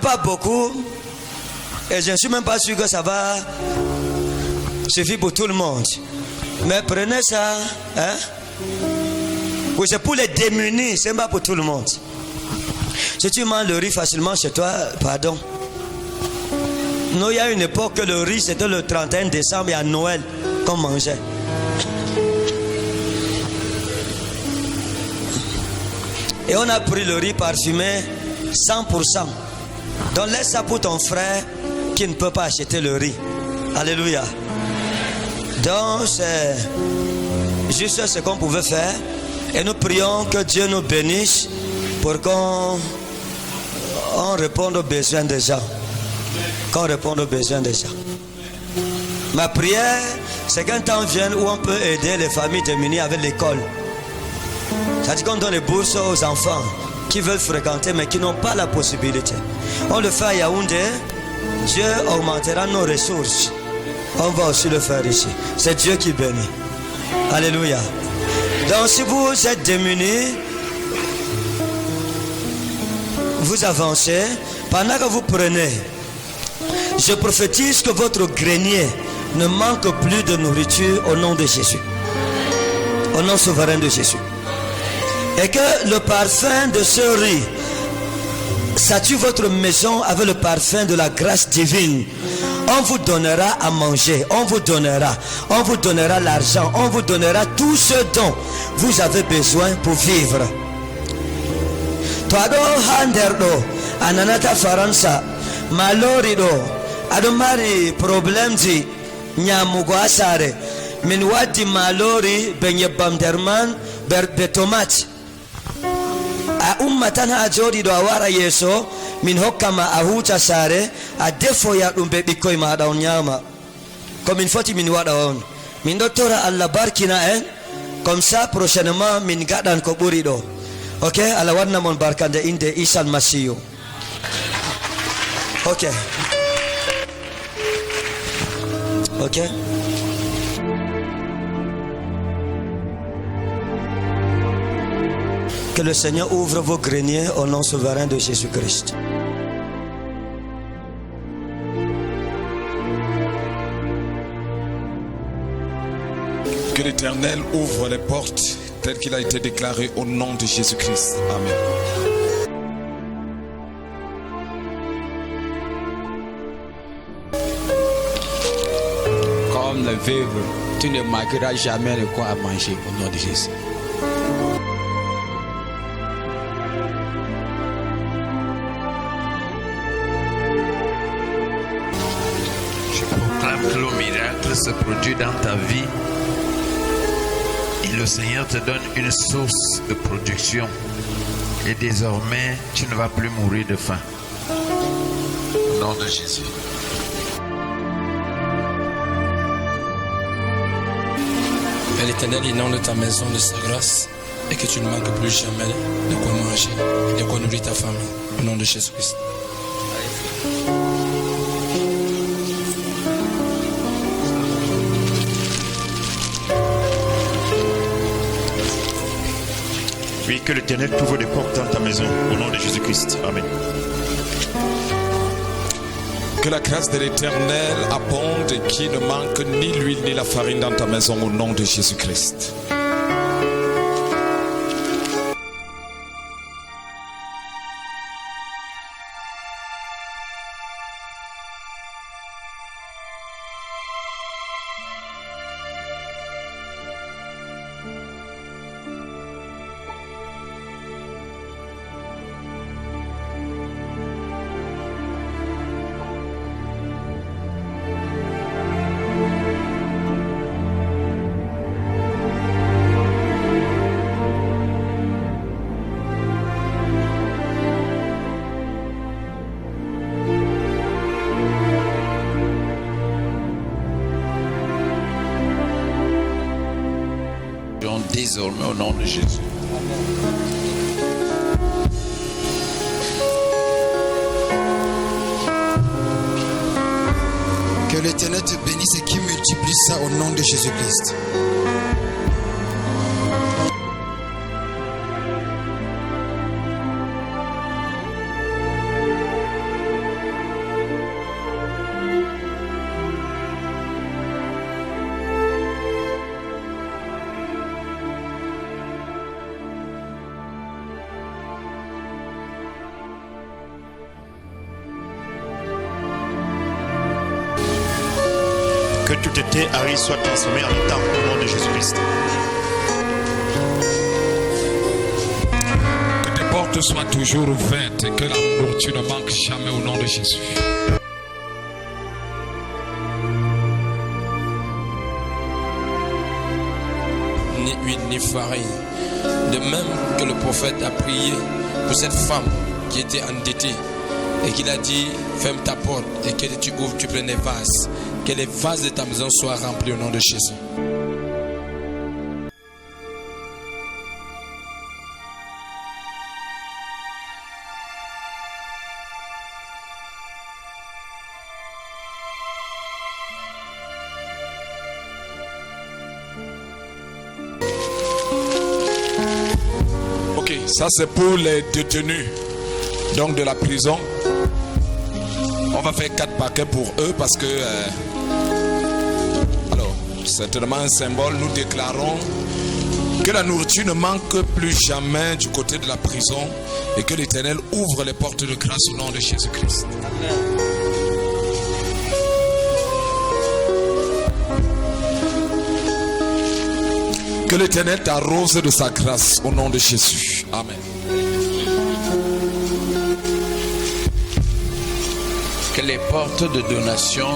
pas beaucoup. Et je ne suis même pas sûr que ça va suffire pour tout le monde. Mais prenez ça. Hein? Oui, c'est pour les démunis, c'est pas pour tout le monde. Si tu manges le riz facilement chez toi, pardon. Non, il y a une époque que le riz, c'était le 31 décembre et à Noël qu'on mangeait. Et on a pris le riz parfumé 100%. Donc laisse ça pour ton frère qui ne peut pas acheter le riz. Alléluia. Donc c'est juste ce qu'on pouvait faire. Et nous prions que Dieu nous bénisse pour qu'on réponde aux besoins des gens. Qu'on réponde aux besoins des gens. Ma prière, c'est qu'un temps vienne où on peut aider les familles démunies avec l'école. C'est-à-dire qu'on donne des bourses aux enfants qui veulent fréquenter mais qui n'ont pas la possibilité. On le fait à Yaoundé, Dieu augmentera nos ressources. On va aussi le faire ici. C'est Dieu qui bénit. Alléluia. Donc si vous êtes démunis, vous avancez. Pendant que vous prenez, je prophétise que votre grenier ne manque plus de nourriture au nom de Jésus. Au nom souverain de Jésus. Et que le parfum de ce riz sature votre maison avec le parfum de la grâce divine. On vous donnera à manger, on vous donnera l'argent, on vous donnera tout ce dont vous avez besoin pour vivre. Toado handerdo, ananata faransa, malorido, adomari problem di nyamugo asare, min wadi malori benye bamderman betomati. A ummatan ha jodi do awara yeso min hokkama a huta sare a defo ya dum be bikkoy maada on nyama ko min foti min wada on min do tora Allah barkina en comme ça prochainement min gadan ko buri do. OK, Allah wadna mon barkande inde Isa al-Masih. OK. OK. Que le Seigneur ouvre vos greniers au nom souverain de Jésus-Christ. Que l'Éternel ouvre les portes telles qu'il a été déclaré au nom de Jésus-Christ. Amen. Comme le veuve, tu ne manqueras jamais de quoi à manger au nom de Jésus. Que le miracle se produit dans ta vie et le Seigneur te donne une source de production et désormais tu ne vas plus mourir de faim. Au nom de Jésus. Que l'Éternel inonde ta maison de sa grâce et que tu ne manques plus jamais de quoi manger et de quoi nourrir ta famille. Au nom de Jésus-Christ. Oui, que l'Éternel t'ouvre des portes dans ta maison au nom de Jésus-Christ. Amen. Que la grâce de l'Éternel abonde et qu'il ne manque ni l'huile ni la farine dans ta maison au nom de Jésus-Christ. Désormais au nom de Jésus. Que l'Éternel te bénisse et qu'il multiplie ça au nom de Jésus-Christ. Que tout été arrive soit transformé en étang au nom de Jésus-Christ. Que tes portes soient toujours ouvertes et que la nourriture ne manque jamais au nom de Jésus. Ni huile ni farine. De même que le prophète a prié pour cette femme qui était endettée et qu'il a dit ferme ta porte et que tu ouvres, tu prennes les vases, que les vases de ta maison soient remplis au nom de Jésus. Ok, ça c'est pour les détenus donc de la prison. On va faire 4 paquets pour eux parce que alors certainement un symbole. Nous déclarons que la nourriture ne manque plus jamais du côté de la prison et que l'Éternel ouvre les portes de grâce au nom de Jésus-Christ. Que l'Éternel t'arrose de sa grâce au nom de Jésus. Amen. Que les portes de donation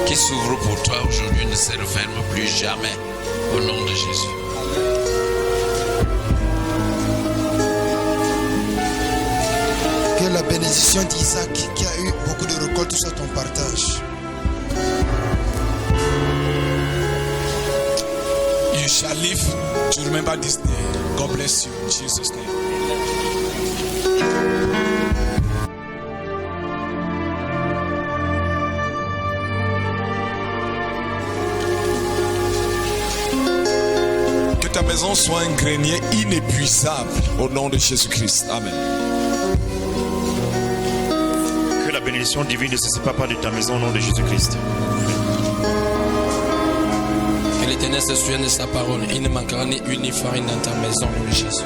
qui s'ouvrent pour toi aujourd'hui ne se referment plus jamais au nom de Jésus. Que la bénédiction d'Isaac qui a eu beaucoup de récoltes soit ton partage. You shall live to remember this day. God bless you in Jesus' name. Que ta maison soit un grenier inépuisable au nom de Jésus-Christ. Amen. Que la bénédiction divine ne se sépare pas de ta maison au nom de Jésus-Christ. Que l'Éternel se souvienne de sa parole. Il ne manquera ni huile ni farine dans ta maison au nom de Jésus.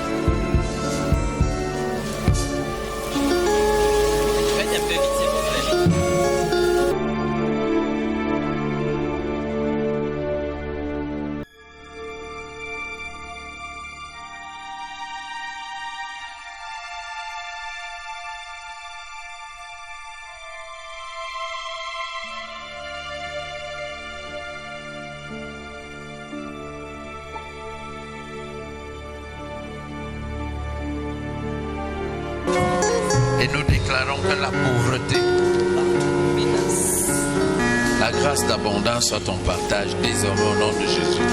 Et nous déclarons que la pauvreté, la grâce d'abondance soit ton partage désormais au nom de Jésus.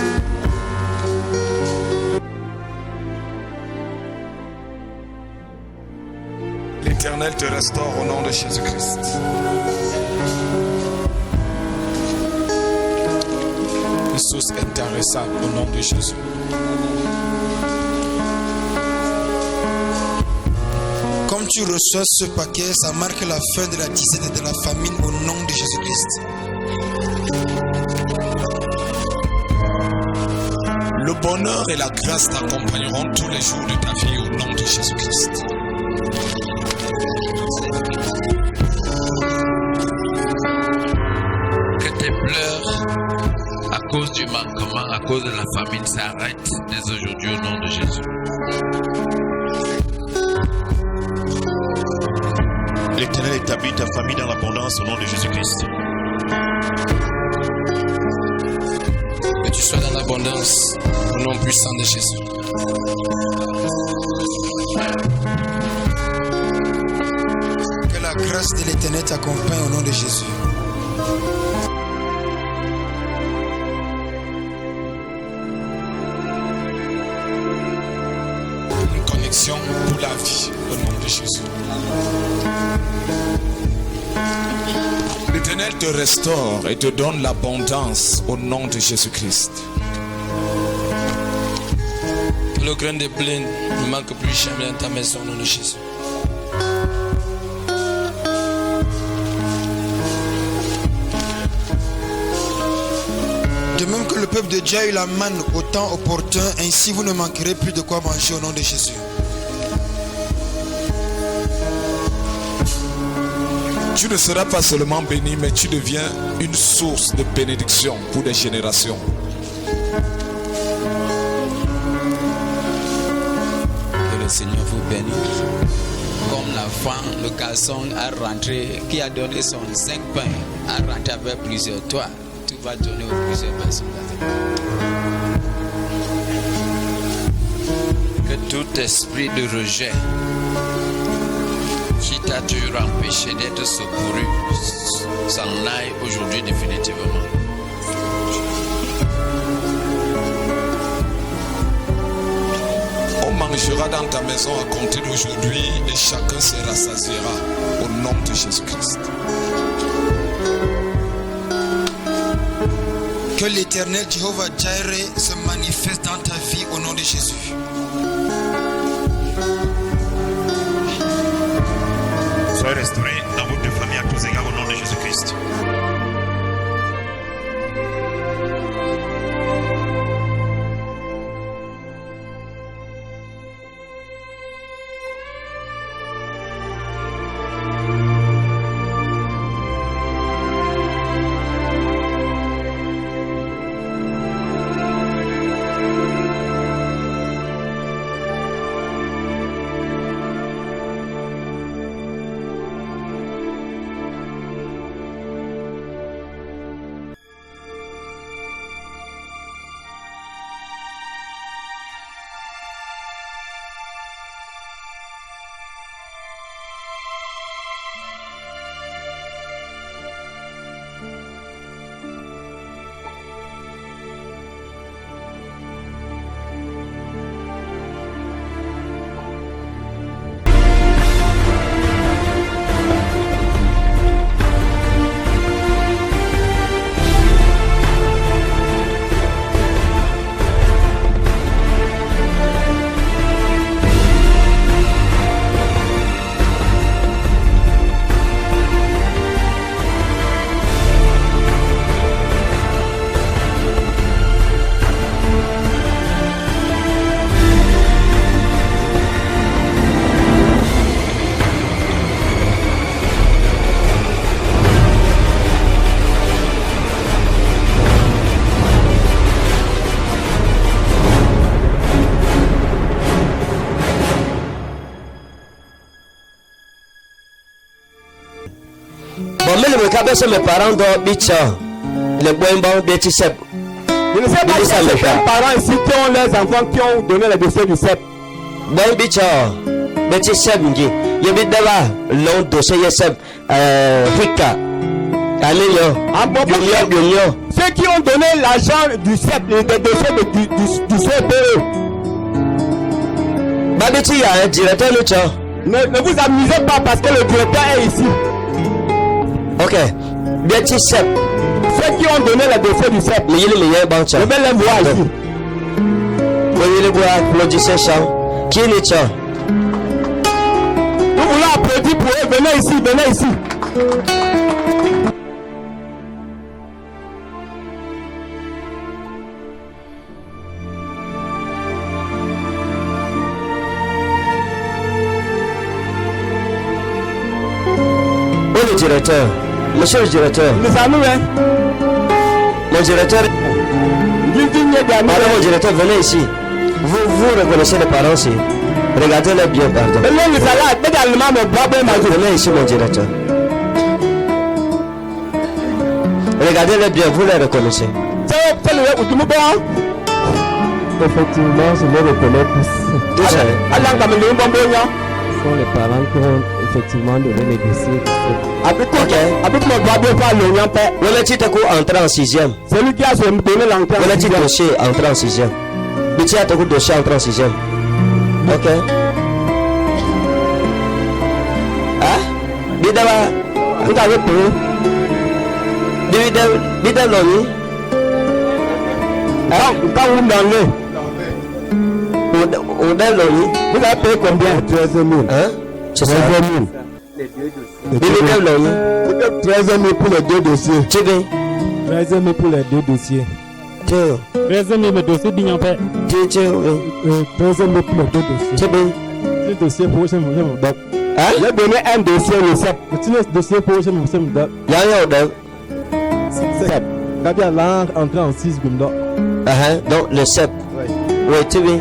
L'Éternel te restaure au nom de Jésus-Christ. Une source intarissable au nom de Jésus. Comme tu reçois ce paquet, ça marque la fin de la disette et de la famine au nom de Jésus-Christ. Le bonheur et la grâce t'accompagneront tous les jours de ta vie au nom de Jésus-Christ. Que tes pleurs à cause du manquement, à cause de la famine s'arrêtent dès aujourd'hui au nom de Jésus. L'Éternel établit ta famille dans l'abondance au nom de Jésus-Christ. Que tu sois dans l'abondance au nom puissant de Jésus. Que la grâce de l'Éternel t'accompagne au nom de Jésus. Une connexion pour la vie au nom de Jésus. L'Éternel te restaure et te donne l'abondance au nom de Jésus-Christ. Que le grain de blé ne manque plus jamais dans ta maison au nom de Jésus. De même que le peuple de Dieu a eu la manne au temps opportun, ainsi vous ne manquerez plus de quoi manger au nom de Jésus. Tu ne seras pas seulement béni, mais tu deviens une source de bénédiction pour des générations. Que le Seigneur vous bénisse. Comme l'enfant, le garçon a rentré, qui a donné son 5 pains, a rentré avec plusieurs. Toi, tu vas donner aux plusieurs personnes. Que tout esprit de rejet qui t'a toujours empêché d'être secouru s'en aille aujourd'hui définitivement. On mangera dans ta maison à compter d'aujourd'hui et chacun se rassasiera au nom de Jésus-Christ. Que l'Éternel Jéhovah Jireh se manifeste dans ta vie au nom de Jésus. Soyez restaurés dans votre famille à tous égards au nom de Jésus-Christ. Mes parents dans Bicha, les Boimban Bétisep. Je ne sais pas si certains parents ici qui ont leurs enfants qui ont donné le dossier du CEP. Boim Bicha, Bétisep, il y a d'abord long dossier Yesep, Rika, Aléo, ceux qui ont donné l'argent du CEP, les dossiers du CPE. Babiti, il y a un directeur, ne vous amusez pas parce que le directeur est ici. Ok. Bétisep. Ceux qui ont donné le dossier du CEP. Je vais les voir ici. Vous les voir applaudissez chant. Qui est chant? Nous voulons applaudir pour eux. Venez ici, venez ici. Où est le directeur? Monsieur le directeur. Mon directeur. Pardon, mon directeur, venez ici. Vous reconnaissez les parents ici. Regardez-les bien, pardon. Venez ici, mon directeur. Regardez-les bien, vous les reconnaissez. Effectivement, je les reconnais tous. Tous, Ce sont les parents qui ont effectivement donné les dossiers. Entrer en 6e. C'est lui qui a donné l'entrée en 6e. Dossier entré en 6e. Bitia a dossier entré en 6e. Ok. Hein? Bidaba. Vous avez payé. Bidaba Loni. Hein? Quand vous m'en vous avez payé combien? 13 000. Hein? 13 000. 13 000 pour les deux dossiers. 13 000 pour les deux dossiers. 13 000 le dossier bien fait. 13 000 pour les deux dossiers. Les dossiers pour Hein? J'ai donné un dossier au CEP. Tu as un dossier pour ce monsieur. Il y a un autre. CEP. Quand il y a l'entrée en 6 minutes. Donc le CEP. Oui, tu veux.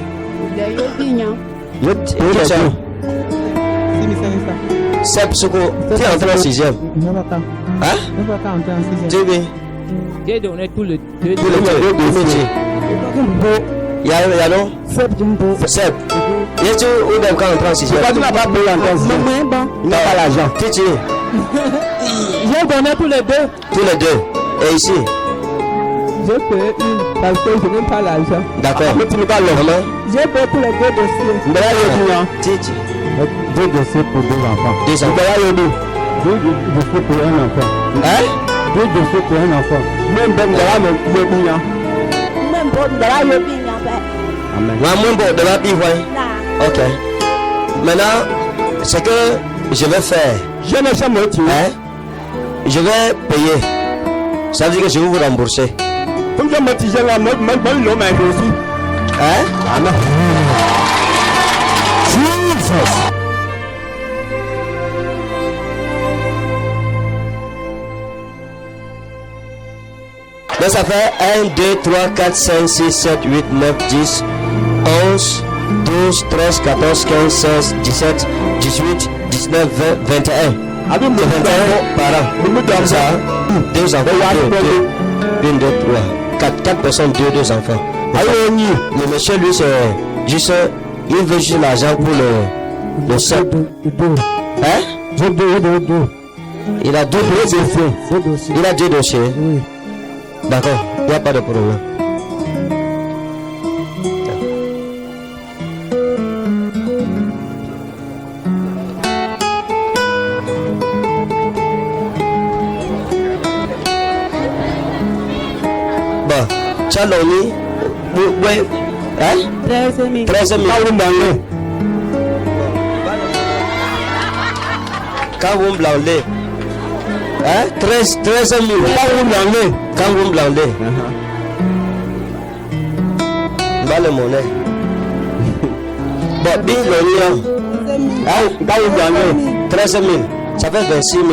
CEP, tu es entré en 6e. Hein? Tu veux. J'ai donné tous les deux dossiers. Il y a non? CEP. Et tu où même quand on entrer en 6e? Pourquoi tu n'as pas payé l'entrée en 6e? Il n'a pas l'argent. Titi. J'ai donné tous les deux. Tous les deux. Et ici? J'ai payé une parce que je n'ai pas l'argent. D'accord. Mais tu n'as pas l'argent? J'ai payé tous les deux dossiers. Titi. Deux dossiers pour deux enfants. Deux enfants. Deux dossiers pour un enfant. Hein? Deux dossiers pour un enfant. Même bon de la même. Même bon de la même. Amen. Même bon de la même. Ok. Maintenant, ce que je vais faire. Je ne sais pas. Hein? Je vais payer. Ça veut dire que je vais vous rembourser. Comme je me disais là, moi, l'homme est aussi. Hein? Amen. Jesus. Donc ça fait 1, 2, 3, 4, 5, 6, 7, 8, 9, 10, 11, 12, 13, 14, 15, 16, 17, 18, 19, 20, 21. Avec mon 21 par an. Ça, 2 enfants. 1, 2, 3, 4 personnes, 2 enfants. Le monsieur, lui, c'est juste, il veut juste l'argent pour le CEP. Hein? Il a deux dossiers. Il a 2 dossiers. Oui. D'accord, il n'y a pas de problème. Bon, tu as l'onni, oui, hein? 13 000. 13 000. Quand vous me blandez, hein? 13 000. Quand vous me blandez, bah le monnaie. Bon, bien le quand vous blandez, 13 000, ça fait 26 000.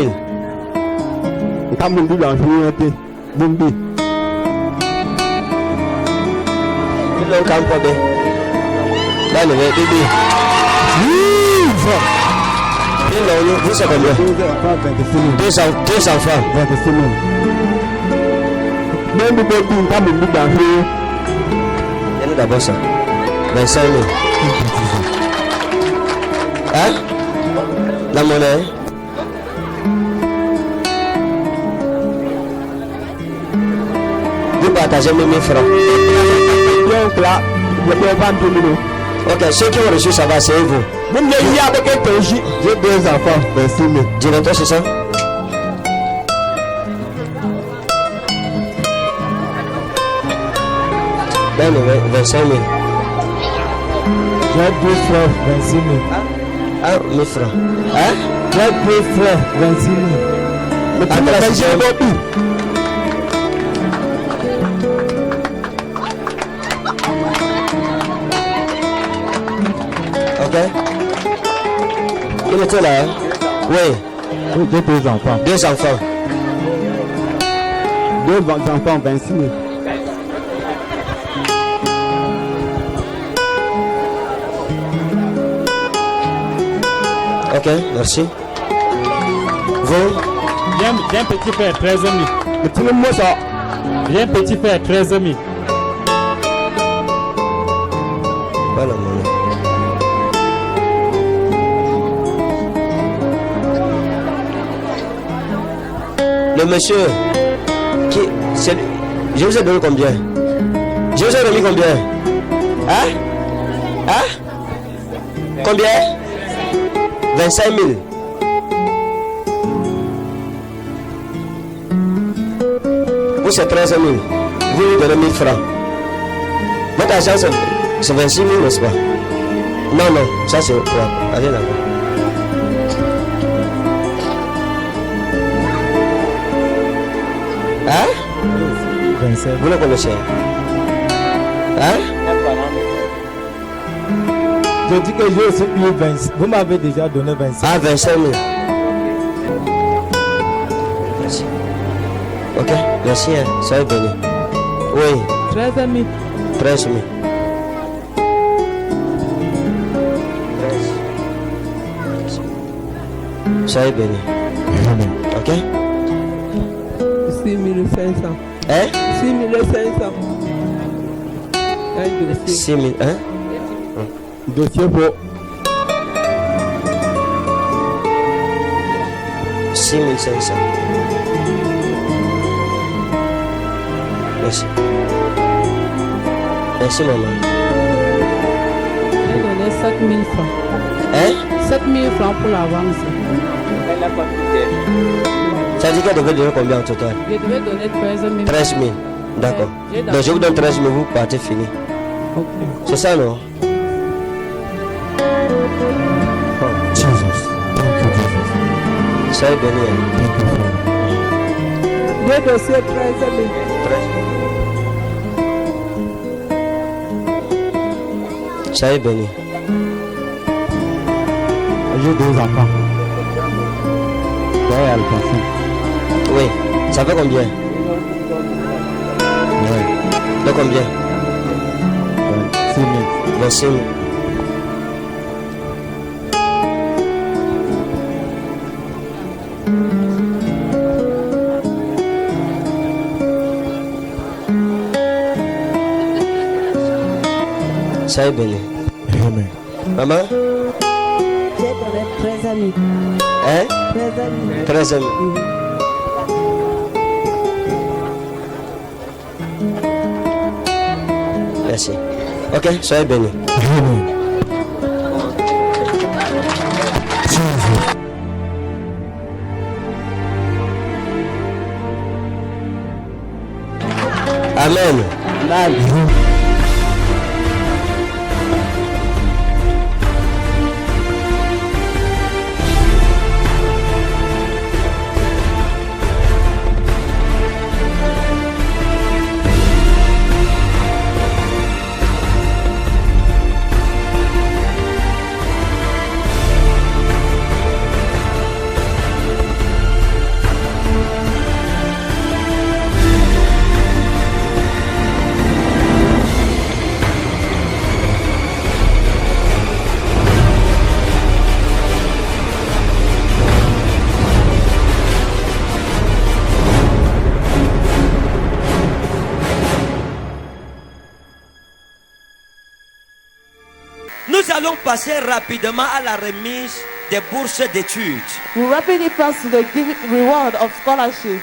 Quand vous blandez, Bumbi. Il est camp pour là, le bébé. Vous savez combien? 2 enfants. 26 000. Même si vous avez un peu Il y a d'abord ça. 25 000. Hein? La monnaie? Vous partagez 1 000 francs. Donc là, je peux vendre 2 000. Ok, ceux qui ont reçu ça va, c'est vous. Même les gars avec un péché, j'ai 2 enfants, 26 000. Directeur, c'est ça? Ben, 25 000. J'ai 2 frères, 26 000. Ah, 1000 francs. Hein? J'ai 2 frères, 26 000. Mais tu m'as dit, j'ai beaucoup. Ok. Il était là, hein? Oui. J'ai 2 enfants. 2 enfants. 2 enfants, 26 000. Ok, merci. Vous? J'ai un petit frère, 13 000. Mais tu me ça. J'ai un petit frère, 13 000. Pas la monnaie. Le monsieur qui. Je vous ai donné combien? Je vous ai remis combien? Hein? Hein? Combien? 25 000. Vous c'est 13 000. Vous lui donnez 1000 francs. Votre argent c'est 26 000, n'est-ce pas? Non, non, ça c'est. Allez là. Hein? 27. Vous le connaissez? Hein? J'ai Je dis que j'ai aussi eu 20. Vous m'avez déjà donné 25. Ah, 25 000. Merci. Ok, merci, hein. Soyez béni. Oui. 13 000. 13 000. 13. Soyez béni. Ok? 6 500. Hein? 6 500. 6 000, hein? Dossier pour 6 500. Merci. Merci, maman. J'ai donné 7 000 francs. Hein? 7 000 francs pour l'avance. Ça veut dire qu'elle devait donner combien en total? Je devais donner 13 000. 13 000. D'accord. Donc je vous donne 13 000, vous partez fini. Ok. C'est ça, non? Soyez béni. Deux dossiers 13 000. 13 000. Soyez béni. j'ai 2 enfants. Oui. Ça fait combien? De combien? 26 000. 26 000. Soyez béni. Amen. Maman? J'ai donné 13 000. Hein? 13 000. 13 000. Merci. Ok, soyez béni. Amen. Amen. Amen. Nous allons passer rapidement à la remise des bourses d'études. We rapidly pass to the reward of scholarship.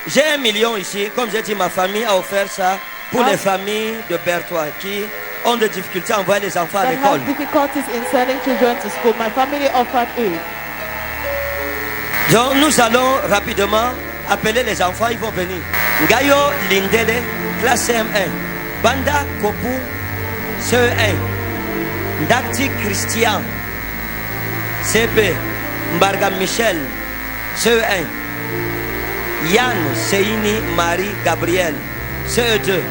J'ai 1 million ici. Comme j'ai dit, ma famille a offert ça pour les familles de Berthois qui ont des difficultés à envoyer les enfants à That l'école. has difficulties in sending children to school. My family offered it. Donc nous allons rapidement appeler les enfants, ils vont venir. Ngayo Lindele, classe CM1. Banda Kopu, CE1. Ndakti Christian, CP. Mbarga Michel, CE1. Yann Seini Marie Gabriel, CE2.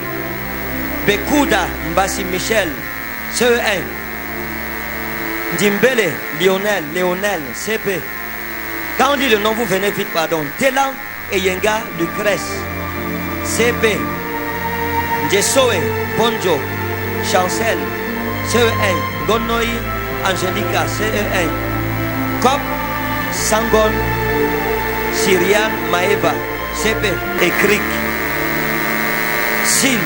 Bekuda Mbasi Michel, CE1. Dimbele Lionel, CP. Quand on dit le nom, vous venez vite, pardon. Telan et Yenga Lucrèce, CP. Djesoe Bonjo, Chancel, CE1. Gonoi Angelica, CE1. Kop Sangon, Syrian Maeva, CP. Et Krik. Sil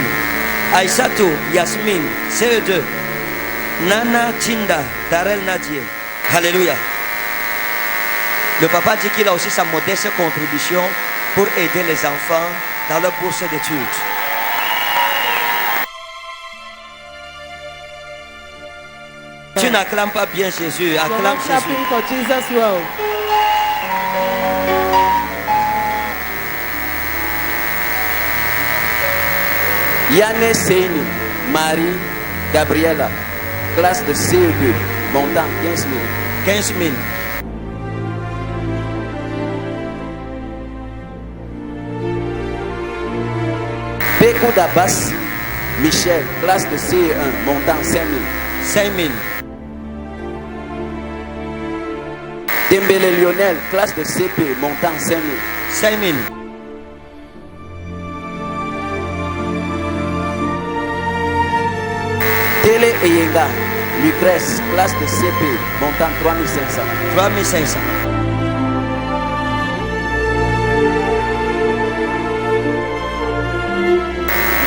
Aïssatou Yasmine, CE2. Nana Tinda, Darel Nadie. Alléluia. Le papa dit qu'il a aussi sa modeste contribution pour aider les enfants dans leur bourse d'études. Tu n'acclames pas bien Jésus, acclame Jésus. For Jesus well. Yanné Seini, Marie, Gabriela, classe de CE2, montant 15 000. 15 000. Bekou Dabas, Michel, classe de CE1, montant 5 000. 5 000. Dembélé Lionel, classe de CP, montant 5 000. 5 000. Télé Eyenga, Lucrèce, classe de CP, montant 3 500. 3 500.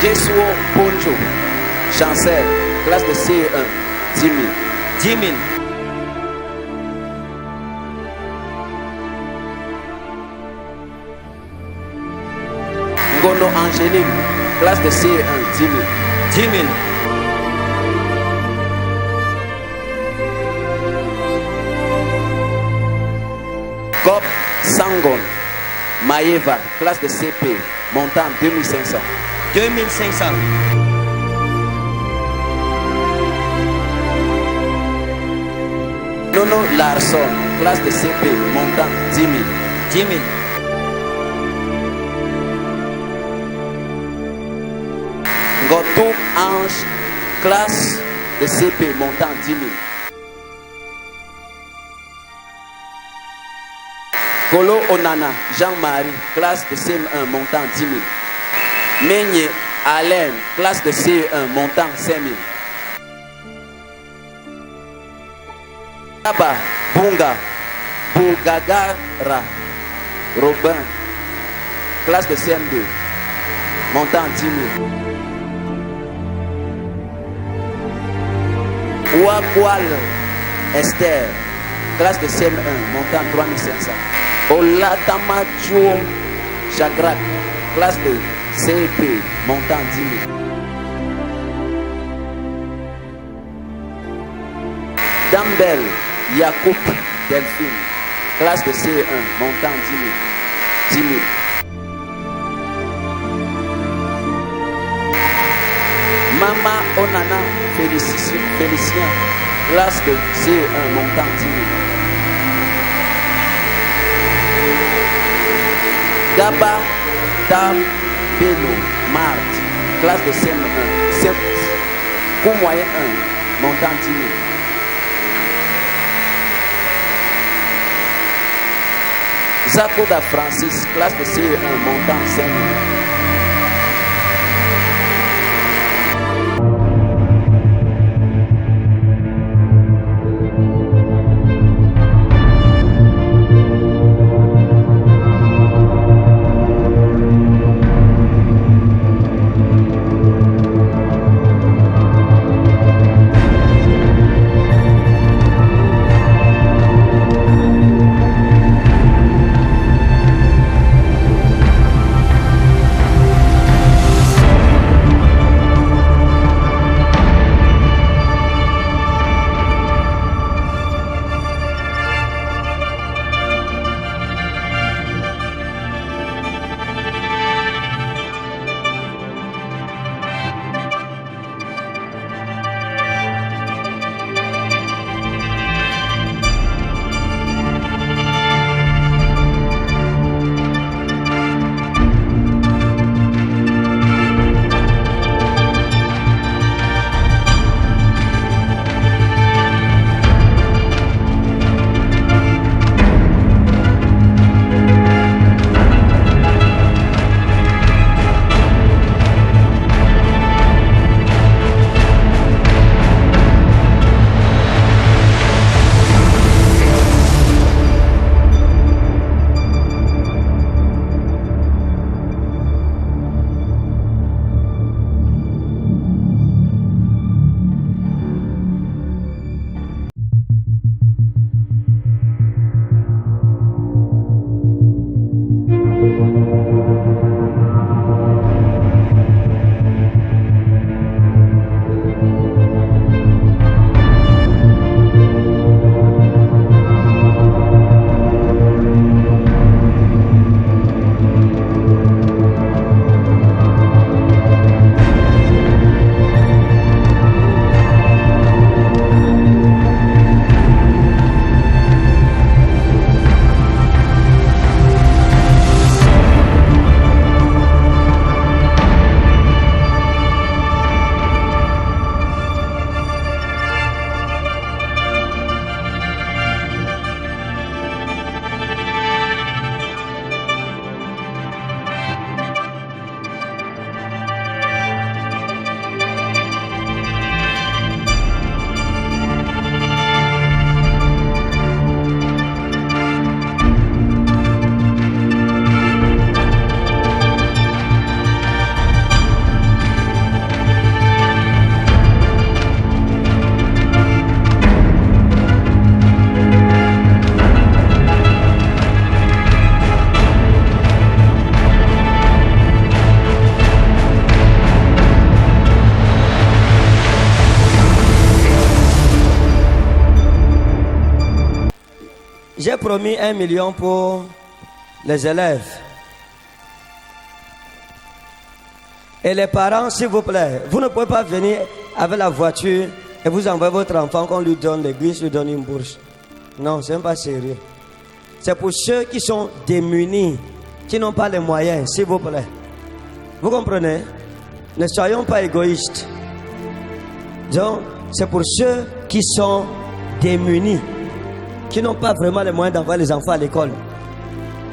Jesuo Poncho, Chancel, classe de CE1, 10 000. 10 000. Ngono Angélique, classe de CE1, 10 000. 10 000. Gop Sangon, Maeva, classe de CP, montant 2500. 2500. Nono Larson, classe de CP, montant 10 000. 10 000. Gotou Ange, classe de CP, montant 10 000. Kolo Onana, Jean-Marie, classe de CM1, montant 10 000. Meigné Alain, classe de CE1, montant 5 000. Kaba Bunga, Bougagara, Robin, classe de CM2, montant 10 000. Ouakwal Esther, classe de CM1, montant 3 500. Olatamacho Chagrak, classe de CEP, montant 10 000. Dambel Yacoub Delphine, classe de CE1, montant 10 000. 10 000. Mama Onana Félicien, classe de CE1, montant 10 000. Gaba Dam Beno Marthe, classe de CM1, coût moyen 1, montant 10 000. Zakoda Francis, classe de CE1, montant 5 000. j'ai promis 1 million pour les élèves. Et les parents, s'il vous plaît, vous ne pouvez pas venir avec la voiture et vous envoyer votre enfant qu'on lui donne l'église, lui donne une bourse. Non, ce n'est pas sérieux. C'est pour ceux qui sont démunis, qui n'ont pas les moyens, s'il vous plaît. Vous comprenez? Ne soyons pas égoïstes. Donc, c'est pour ceux qui sont démunis, qui n'ont pas vraiment les moyens d'envoyer les enfants à l'école.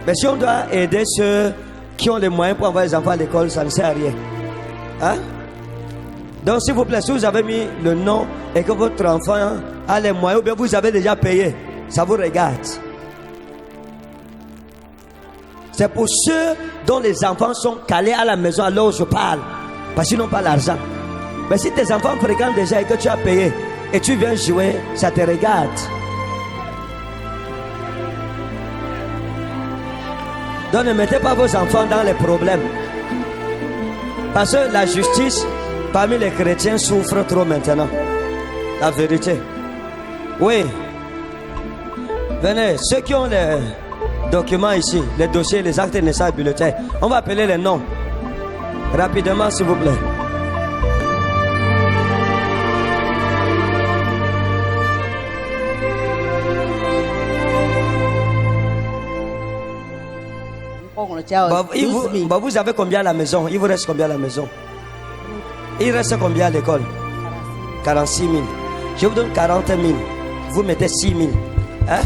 Mais si on doit aider ceux qui ont les moyens pour envoyer les enfants à l'école, ça ne sert à rien. Hein? Donc, s'il vous plaît, si vous avez mis le nom et que votre enfant a les moyens, ou bien vous avez déjà payé, ça vous regarde. C'est pour ceux dont les enfants sont calés à la maison alors où je parle, parce qu'ils n'ont pas l'argent. Mais si tes enfants fréquentent déjà et que tu as payé et tu viens jouer, ça te regarde. Donc ne mettez pas vos enfants dans les problèmes. Parce que la justice parmi les chrétiens souffre trop maintenant. La vérité. Oui. Venez, ceux qui ont les documents ici, les dossiers, les actes de naissance, bulletins, on va appeler les noms. Rapidement, s'il vous plaît. Vous avez combien à la maison? Il vous reste combien à la maison? Il reste combien à l'école? 46 000. Je vous donne 40 000. Vous mettez 6 000. Hein?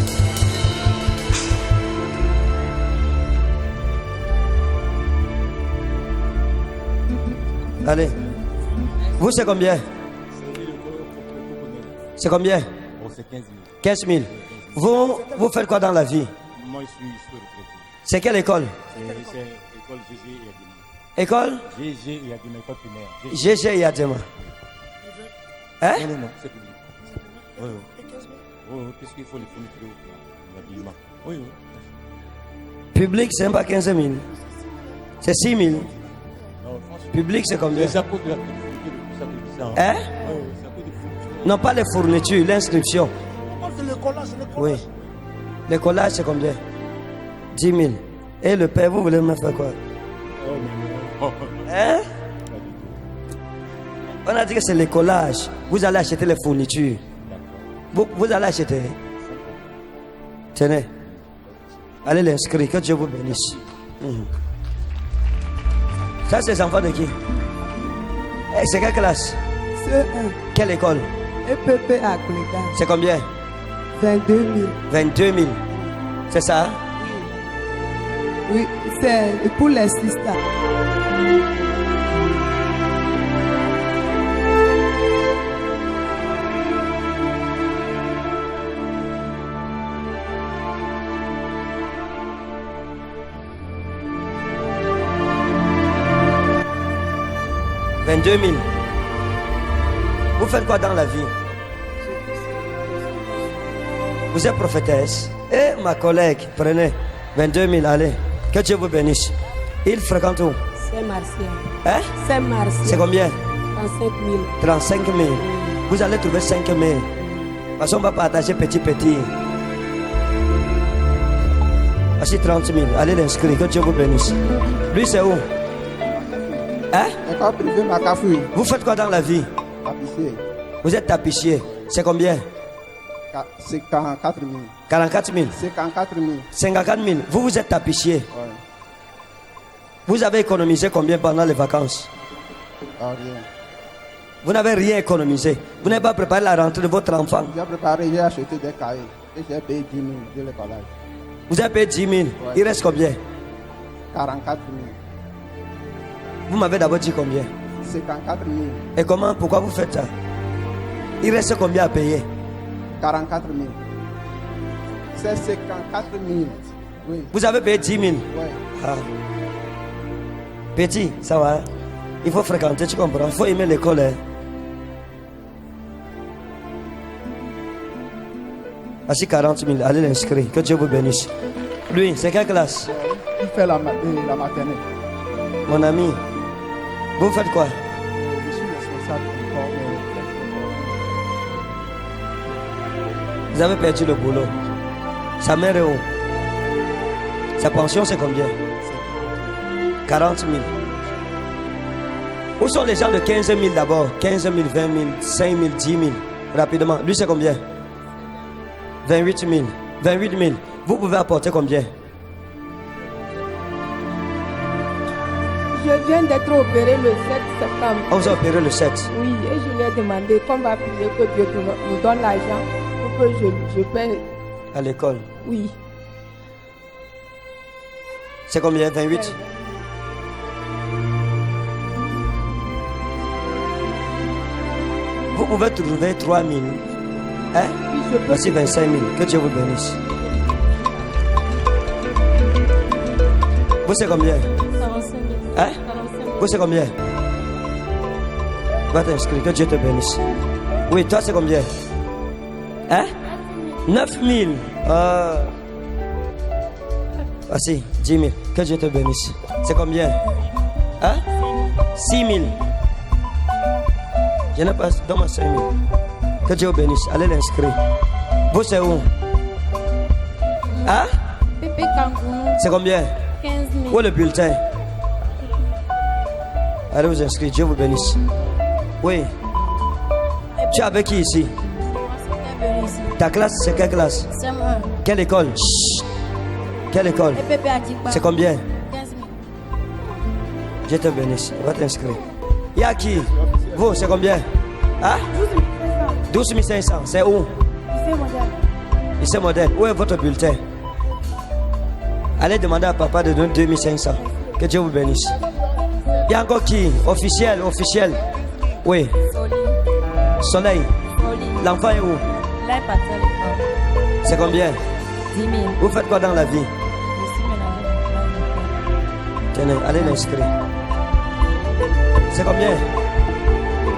Allez. Vous, c'est combien? C'est combien? C'est 15 000. 15 000. Vous faites quoi dans la vie? Moi, je suis retraité. C'est quelle école? C'est école GG et Adima. École? GG et Adima, école primaire. GG et Adima. Hein? Non, non, c'est public. Oui, oui. Oui, puisqu'il faut les fournitures l'habillement. Oui, oui. Public, c'est pas 15 000. C'est 6 000. Public, c'est combien? Ça coûte la fourniture. Hein? Oui, ça coûte des fournitures. Non, pas les fournitures, l'inscription. C'est le collage, c'est le collage. Oui. Le collage, c'est combien? 10 000. Et le père, vous voulez me faire quoi? Hein? On a dit que c'est le collage. Vous allez acheter les fournitures. Vous allez acheter. Tenez. Allez l'inscrire. Que Dieu vous bénisse. Ça, c'est les enfants de qui? C'est quelle classe? C'est quelle école? EPP à Kouliga. C'est combien? 22 000. 22 000. C'est ça? Oui, c'est pour les sisters. « 22 000. Vous faites quoi dans la vie? Vous êtes prophétesse. Et ma collègue, prenez 22 000, allez. Que Dieu vous bénisse. Il fréquente où? Saint-Martial. Hein? Saint-Martial. C'est combien? 35 000. 35 000. Vous allez trouver 5 000. Parce qu'on va partager petit. Voici 30 000. Allez l'inscrire. Que Dieu vous bénisse. Lui, c'est où? Hein? École privée Macafouille. Vous faites quoi dans la vie? Tapissier. Vous êtes tapissier. C'est combien? C'est 44 000. 44 000. C'est 54 000. 54 000. Vous êtes tapissier. Ouais. Vous avez économisé combien pendant les vacances? Rien. Vous n'avez rien économisé. Vous n'avez pas préparé la rentrée de votre enfant. J'ai préparé, j'ai acheté des cahiers. Et j'ai payé 10 000 de l'école. Vous avez payé 10 000. Ouais. Il reste combien? 44 000. Vous m'avez d'abord dit combien? 54 000. Et comment? Pourquoi vous faites ça? Il reste combien à payer? 44 000. C'est 54 000. Oui. Vous avez payé 10 000? Oui. Ah. Petit, ça va? Il faut fréquenter, tu comprends? Il faut aimer l'école. Hein? Voici 40 000. Allez l'inscrire. Que Dieu vous bénisse. Lui, c'est quelle classe? Il fait la maternelle. Mon ami, vous faites quoi? Je suis responsable du corps. Vous avez perdu le boulot. Sa mère est où? Sa pension c'est combien? 40 000. Où sont les gens de 15 000 d'abord? 15 000, 20 000, 5 000, 10 000. Rapidement. Lui c'est combien? 28 000. 28 000. Vous pouvez apporter combien? Je viens d'être opéré le 7 septembre. On vous a opéré le 7. Oui, et je lui ai demandé qu'on va prier que Dieu nous donne l'argent pour que je paie. À l'école? Oui. C'est combien? 28? Vous pouvez trouver 3 000. Hein? Oui, je peux. Voici 25 000. Que Dieu vous bénisse. Vous c'est combien? 45 000. Hein? 45 000. Vous c'est combien? Va t'inscrire. Que Dieu te bénisse. Oui, toi c'est combien? Hein? 9 000. Voici 10 000. Que Dieu te bénisse. C'est combien? Hein? 6 000. Je n'ai pas. Donne-moi 5 000. Que Dieu vous bénisse. Allez l'inscrire. Vous c'est où? Hein? Pépé Kangounou. C'est combien? 15 000. Où est le bulletin? Allez vous inscrire. Dieu vous bénisse. Oui. Tu es avec qui ici? Ta classe, c'est quelle classe? C'est moi. Quelle école? Chut. Quelle école? Pépé Atikba. C'est combien? 15 000. Dieu te bénisse. Va t'inscrire. Il y a qui? Vous, c'est combien? Hein? 12 500. C'est où? Lycée modèle. Où est votre bulletin? Allez demander à papa de donner 2 500. Que Dieu vous bénisse. Il y a encore qui? Officiel, officiel. Oui. Soleil. L'enfant est où? C'est combien? 10 000. Vous faites quoi dans la vie? Tenez, allez l'inscrire. C'est combien?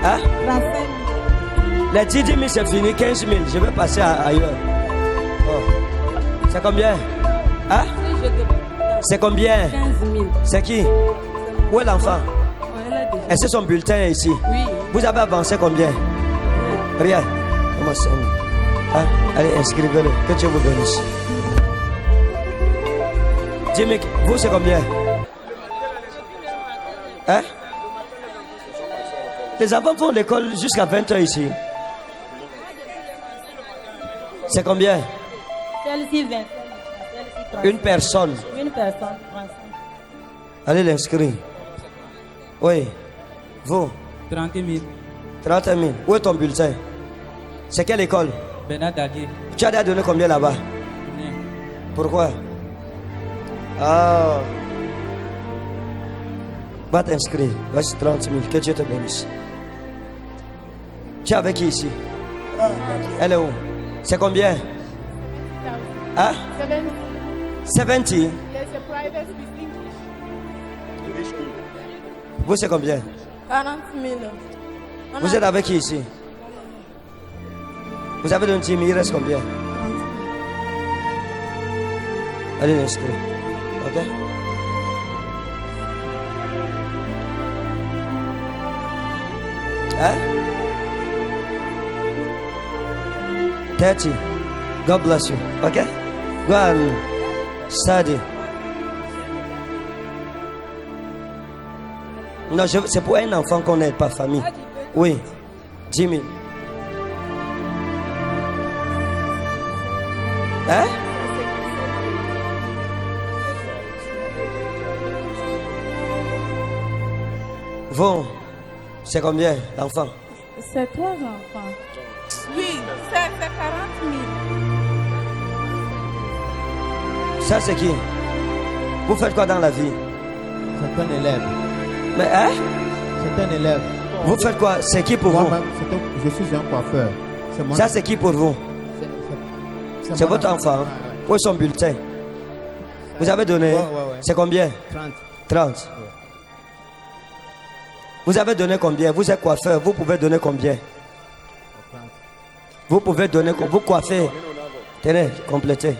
Hein? 25 000. Les 10 000 c'est fini, 15 000. Je vais passer ailleurs. Oh. C'est combien? Hein? C'est combien? 15 000. C'est qui? Où est l'enfant? Est-ce que son bulletin est ici? Oui. Vous avez avancé combien? Rien. Comment c'est? Hein? Allez, inscrivez-le. Que Dieu vous bénisse. Jimmy, vous c'est combien? Hein? Les enfants font l'école jusqu'à 20h ici. C'est combien? Celle-ci 20. Une personne. Une personne. 35. Allez l'inscrire. Oui. Vous? 30 000. 30 000. Où est ton bulletin? C'est quelle école? Bernard Daguet. Tu as déjà donné combien là-bas? Rien. Pourquoi? Ah. Va t'inscrire. Voici 30 000. Que Dieu te bénisse. Tu es avec qui ici? Elle est où? C'est combien? Hein? 70. Yes, a private speaking. Vous c'est combien? 40 000. Vous êtes avec qui ici? Vous avez donné 10 000, il reste combien? Allez l'inscrire. Ok? Hein? 30. God bless you. Ok? Go and study. Non, c'est pour un enfant qu'on aide, pas famille. Oui. 10 000. Hein? Vous, c'est combien d'enfants? C'est 3 enfants. Oui, c'est 40 000. Ça, c'est qui? Vous faites quoi dans la vie? C'est un élève. Mais, hein? C'est un élève. Vous faites quoi? C'est qui pour vous? Moi-même, je suis un coiffeur. C'est mon- Ça, c'est qui pour vous? C'est mon votre enfant. Ouais, Où est son bulletin? Vous avez donné? Ouais. C'est combien? 30. 30. Vous avez donné combien? Vous êtes coiffeur. Vous pouvez donner combien? Vous pouvez donner, vous coiffez. Tenez, complétez.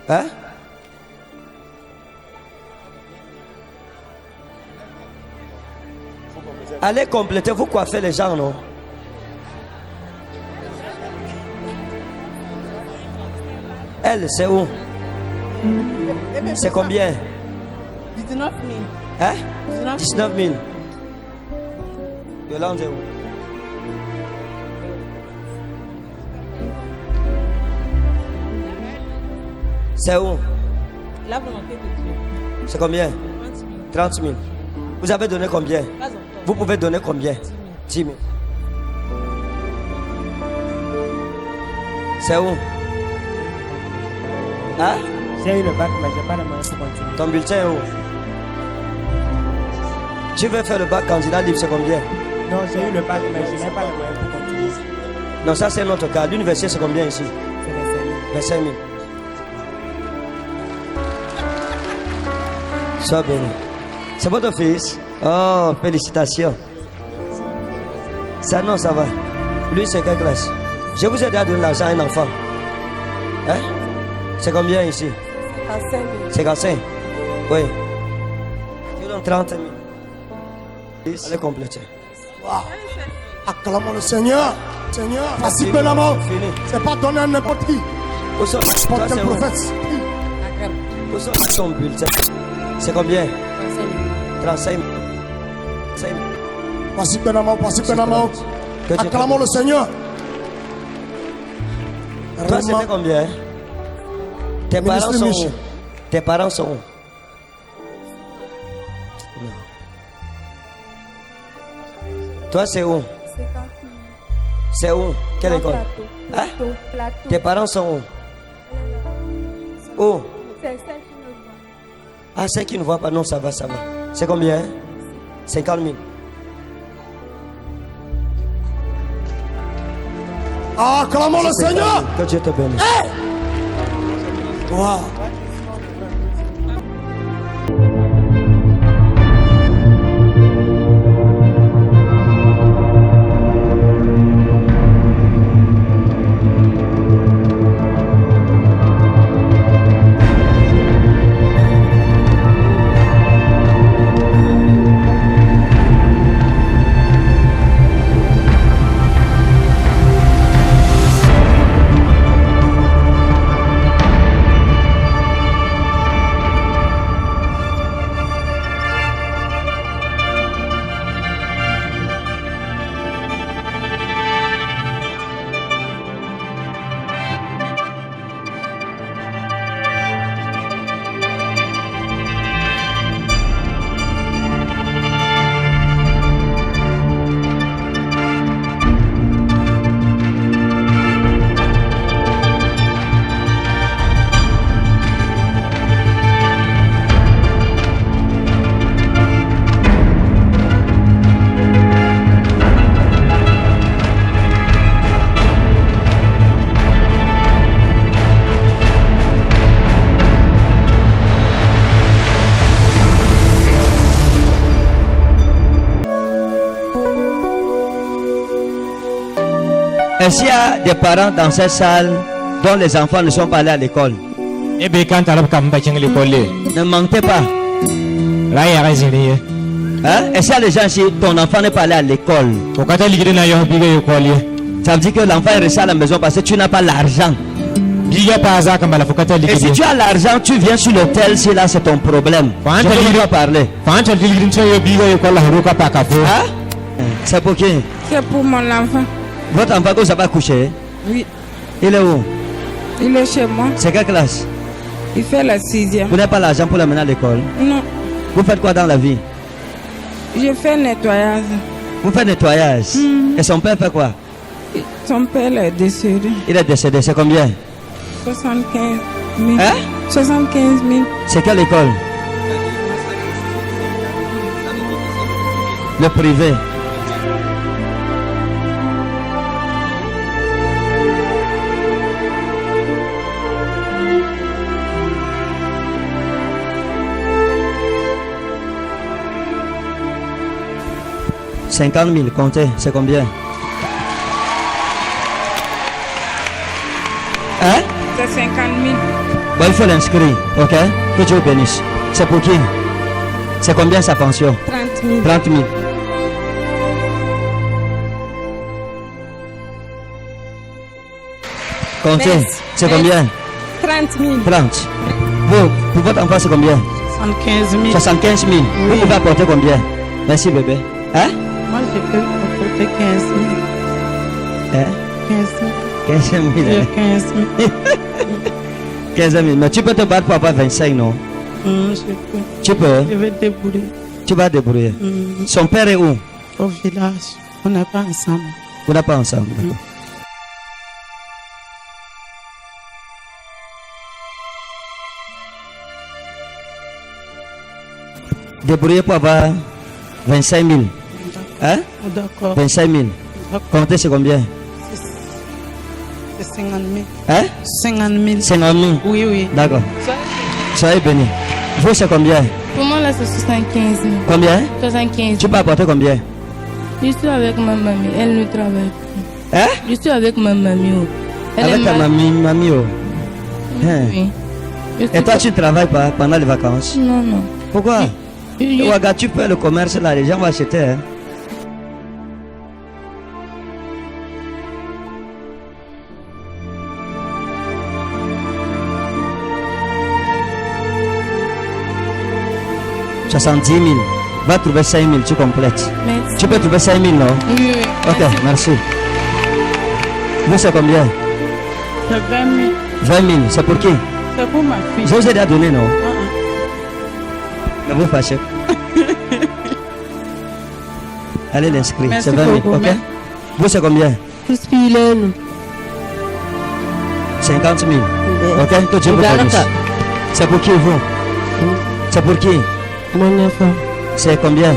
Hein? Allez compléter, vous coiffez les gens, non? Elle, c'est où? C'est combien? 19 000. Hein? 19 000. Yolande est où? C'est où? La volonté de Dieu. C'est combien? 30 000. Vous avez donné combien? Pas encore. Vous pouvez donner combien? 10 000. C'est où? Hein? J'ai eu le bac, mais j'ai pas le moyen pour continuer. Ton bulletin est où? Tu veux faire le bac candidat libre, c'est combien? Non, j'ai eu le bac, mais je n'ai pas le moyen pour continuer. Non, ça c'est notre cas. L'université, c'est combien ici? C'est 25 000. Sois béni. C'est votre fils? Oh, félicitations. Ça, non, ça va. Lui, c'est quelle classe? Je vous ai déjà donné l'argent à un enfant. Hein? C'est combien ici? 55 000. 55? Oui. Tu donnes 30 000. Allez compléter. Wow. Acclamons le Seigneur. Seigneur, voici que la mort. C'est pas donné à n'importe qui. N'importe quel prophète. Où sont ton bulletin? C'est combien? 35 000. Voici que la mort, voici que la mort. Acclamons le Seigneur. Toi, c'était combien? Tes parents sont où? Tes parents sont où? Toi, c'est où? C'est où? Quelle école? Hein? Tes parents sont où? Où? C'est celle qui me voit. Ah, celle qui ne voit pas. Non, ça va, ça va. C'est combien? 50 000. Acclamons le Seigneur. Que Dieu te bénisse. Hey! Wow. Est-ce qu'il y a des parents dans cette salle dont les enfants ne sont pas allés à l'école? Ne mentez pas. Hein? Est-ce qu'il y a des gens ici, ton enfant n'est pas allé à l'école? Ça veut dire que l'enfant est resté à la maison parce que tu n'as pas l'argent. Et si tu as l'argent, tu viens sur l'hôtel, si là c'est ton problème. Je ne peux pas parler. Hein? C'est pour qui? C'est pour mon enfant. Votre enfant que vous avez accouché? Oui. Il est où? Il est chez moi. C'est quelle classe? Il fait la 6e. Vous n'avez pas l'argent pour l'amener à l'école? Non. Vous faites quoi dans la vie? Je fais nettoyage. Vous faites nettoyage? Et son père fait quoi? Son père est décédé. Il est décédé, c'est combien? 75 000. Hein? 75 000. C'est quelle école? Le privé. « 50 000, comptez, c'est combien? Hein? C'est 50 000. Bon, il faut l'inscrire, ok? Que Dieu bénisse. C'est pour qui? C'est combien sa pension? 30 000. 30 000. Comptez, c'est combien? 30 000. 30. Vous, pour votre enfant, c'est combien? 75 000. 75 000. Oui. Vous pouvez apporter combien? Merci, bébé. Hein? Moi, je peux apporter 15 000. Hein? 15 000. 15 000. 15 000. 15 000. Mais tu peux te battre pour avoir 25, non? Je peux. Tu peux? Je vais te débrouiller. Tu vas débrouiller. Son père est où? Au village. On n'est pas ensemble. Vous n'êtes pas ensemble. Débrouiller pour avoir 25 000. Hein? D'accord. 25 000. Comptez, c'est combien? C'est 50 000. Hein? 50 000. 50 000? Oui, oui. D'accord. Soyez bénis. Vous, c'est combien? Pour moi, là, c'est 75 000. Combien? 75 000. Tu peux apporter combien? Je suis avec ma mamie. Elle ne travaille plus. Hein? Je suis avec ma mamie. Oh. Elle Avec est ta mamie, oh. Hein? Oui. Et toi, tu ne travailles pas pendant les vacances? Non, non. Pourquoi? Regarde, tu fais le commerce là, les gens vont acheter. Hein? « 70 000. Va trouver 5 000, tu complètes. Merci. Tu peux trouver 5 000, non? Oui, oui. Ok, merci. Vous, c'est combien? C'est 20 000. 20 000, c'est pour qui? C'est pour ma fille. Je vous ai déjà donné, non? Ne vous fâchez. Allez l'inscrire, Merci c'est 20 000, beaucoup, ok? merci. Vous, c'est combien? Tout ce qu'il est, nous. 50 000. Ok, que Dieu vous bénisse. C'est pour qui, vous? C'est pour qui? Mon enfant. C'est combien?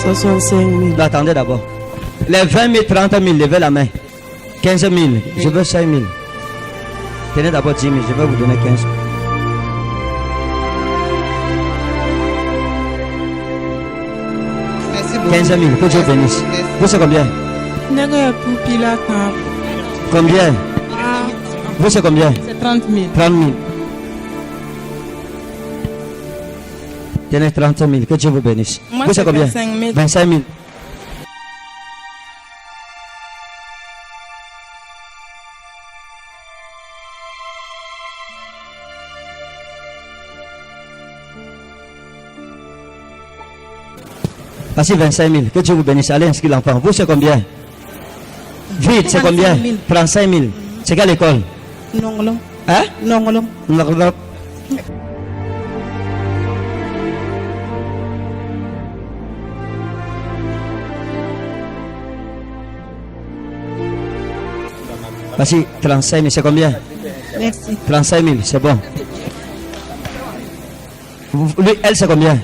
65 000. Attendez d'abord. Les 20 000, 30 000, levez la main. 15 000, je veux 5 000. Tenez d'abord 10 000, je vais vous donner 15 000. Merci beaucoup. 15 000, que Dieu bénisse. Vous, c'est combien? Combien? Vous, c'est combien? C'est 30 000. 30 000. Tenez 30 000, que Dieu vous bénisse. Moi, Vous, c'est c'est combien? 25 000. 25 000. Voici 25 000. Que Dieu vous bénisse. Allez inscrire l'enfant. Vous, c'est combien? Vite, c'est combien? 35 000. C'est quelle école? Non. Hein? Non. Non. Voici 35 000. C'est combien? Merci. 35 000, c'est bon. Lui, elle, c'est combien?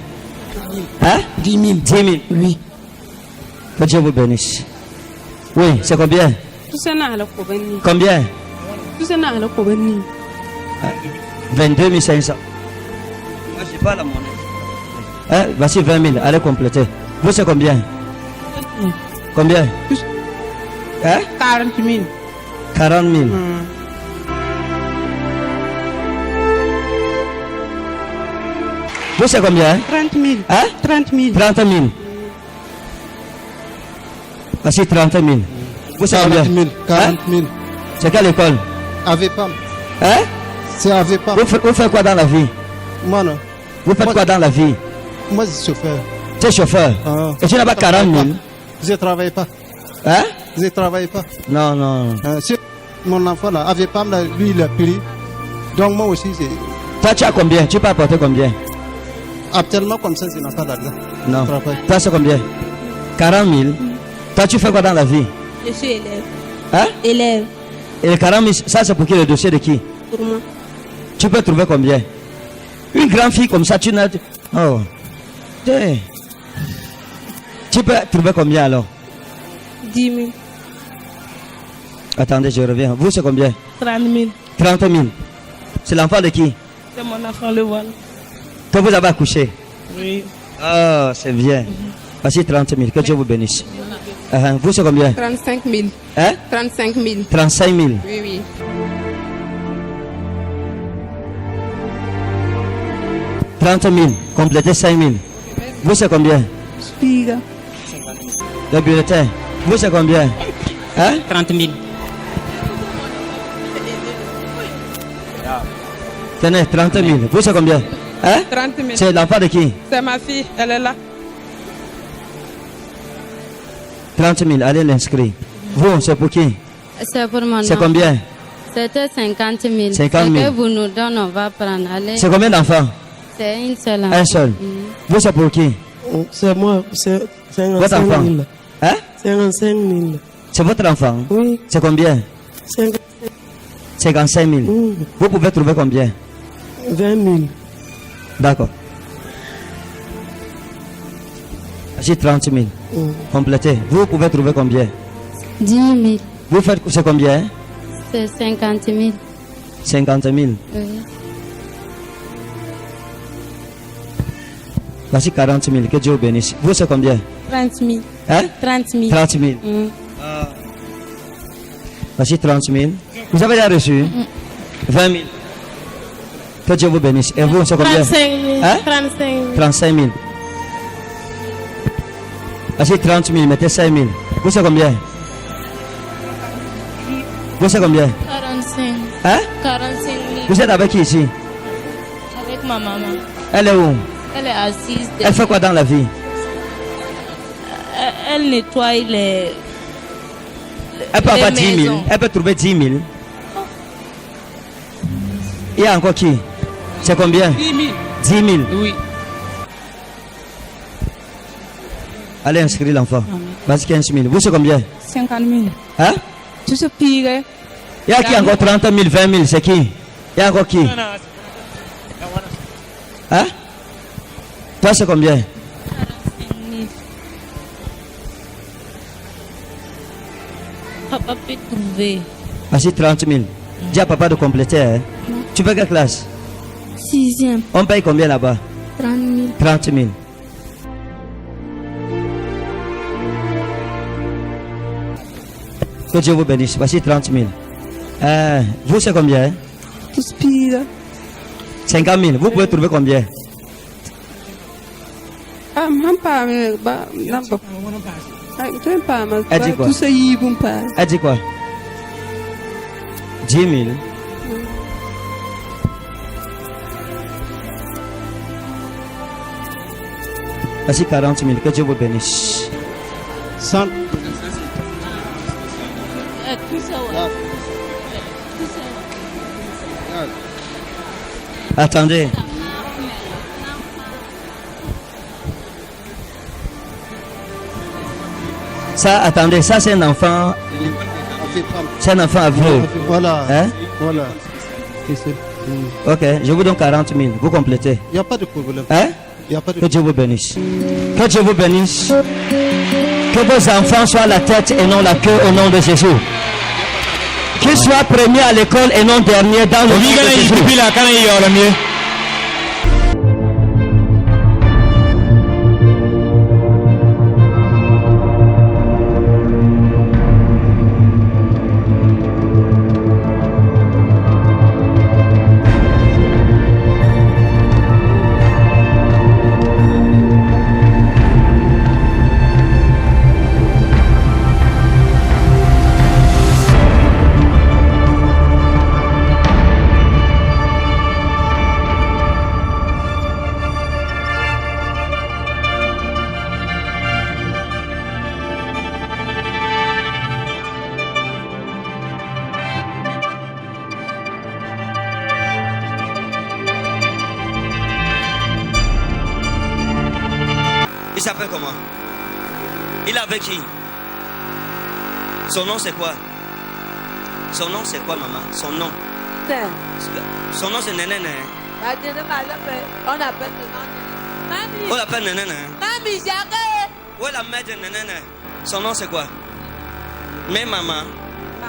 Hein? 10 000. 10 000. Oui. Que Dieu vous bénisse. Oui, c'est combien? Combien? 22 500. Moi, je n'ai pas la monnaie. Hein? Voici 20 000. Allez compléter. Vous, c'est combien? Combien? Hein? 40 000. 40 000. Vous, c'est combien? 30 000. Hein? 30 000. 30 000. Voici 30 000. Vous, c'est combien? 40 000. C'est quelle école? AVPAM. Hein? C'est AVPAM. Vous faites quoi dans la vie? Moi, non. Vous faites quoi dans la vie? Moi, je suis chauffeur. Tu es chauffeur? Et tu n'as pas 40 000? Je ne travaille pas. Hein? Je ne travaille pas. Non. Mon enfant, là, AVPAM, là, lui, il a pris. Donc, moi aussi, c'est... Toi, tu as combien? Tu peux apporter combien? Actuellement, comme ça, je n'ai pas d'argent. Non. Toi, c'est combien? 40 000. Toi, tu fais quoi dans la vie? Je suis élève. Hein? Élève. Et les 40 000, ça, c'est pour qui? Le dossier de qui? Pour moi. Tu peux trouver combien? Une grande fille comme ça, tu n'as... Oh. Tu peux trouver combien alors? 10 000. Attendez, je reviens. Vous, c'est combien? 30 000. 30 000. C'est l'enfant de qui? C'est mon enfant, le voilà. Que vous avez accouché? Oui. Oh, c'est bien. Voici 30 000. Que Dieu vous bénisse. Vous, c'est combien? 35 000. Hein? 35 000. 35 000. Oui, oui. « 30 000, complétez 5 000. Vous, c'est combien? Spiga. Le bulletin. Vous, c'est combien? Hein? 30 000. Tenez, 30 000. Vous, c'est combien? Hein? 30 000. C'est l'enfant de qui? C'est ma fille, elle est là. 30 000, allez l'inscrire. Vous, c'est pour qui? C'est pour mon C'est enfant. combien? C'était 50 000. 50 000. Ce que vous nous donnez, on va prendre. Allez. C'est combien d'enfants? C'est une seule enfant. Un seul. Vous, c'est pour qui? C'est moi, c'est Votre 55 enfant? 000. Hein? 55 000. C'est votre enfant? Oui. C'est combien? 55 000. Vous pouvez trouver combien? 20 000. D'accord. J'ai 30 000. Complétez. Vous pouvez trouver combien? 10 000. Vous faites, c'est combien? C'est 50 000. 50 000. Oui. Voici 40 000. Que Dieu vous bénisse. Vous, c'est combien? 30 000. Hein? 30 000. 30 000. Voici 30 000. Vous avez déjà reçu? 20 000. Que Dieu vous bénisse. Et vous, c'est combien? 35 000. Hein? 35 000. 35 000. Voici 30 000. Mettez 5 000. Vous, c'est combien? Vous, c'est combien? 45. Hein? 45 000. Vous êtes avec qui ici? Avec ma maman. Elle est où? Elle est assise. Elle fait quoi dans la vie? Elle nettoie les. Elle peut avoir 10 000. maisons. Elle peut trouver 10 000. Il y a encore qui? C'est combien? 10 000. 10 000. Oui. Allez inscrire l'enfant. Vas-y 15 000. Vous, c'est combien? 50 000. Hein? Tu sais pire. Il y a qui encore 30 000, 20 000? C'est qui? Il y a encore qui? Hein? Toi, c'est combien? Papa peut trouver. Vas-y 30 000. Dis à papa de compléter. Hein? Tu fais quelle classe? 6e. On paye combien là-bas? 30 000. 30 000. Que Dieu vous bénisse. Voici 30 000. Vous, c'est combien? Hein? Tous pire. 50 000. Vous pouvez trouver combien? Ah, même pas, mais bah, non, pas. Ah, tu n'aimes pas, mais Elle dit quoi? tout ça, ils vont pas. Elle dit quoi? 10 000. Voici 40 000. Que Dieu vous bénisse. Tout ça, ouais. Attendez. Ça, attendez, ça c'est un enfant. C'est un enfant aveugle. Voilà. Hein? Voilà. Ok, je vous donne 40 000. Vous complétez. Il n'y a pas de problème. Hein? Il n'y a pas de Que Dieu vous bénisse. Que Dieu vous bénisse. Que vos enfants soient la tête et non la queue au nom de Jésus. Qu'ils soient premiers à l'école et non derniers dans le nom de Jésus. Il s'appelle comment? Il est avec qui? Son nom c'est quoi? Son nom c'est quoi, maman? Son nom? Son nom c'est Nénéné. On appelle le nom de Mamie. On l'appelle Nénéné. Mamie, j'arrête. Où est la mère de Nénéné? Son nom c'est quoi? Mais maman.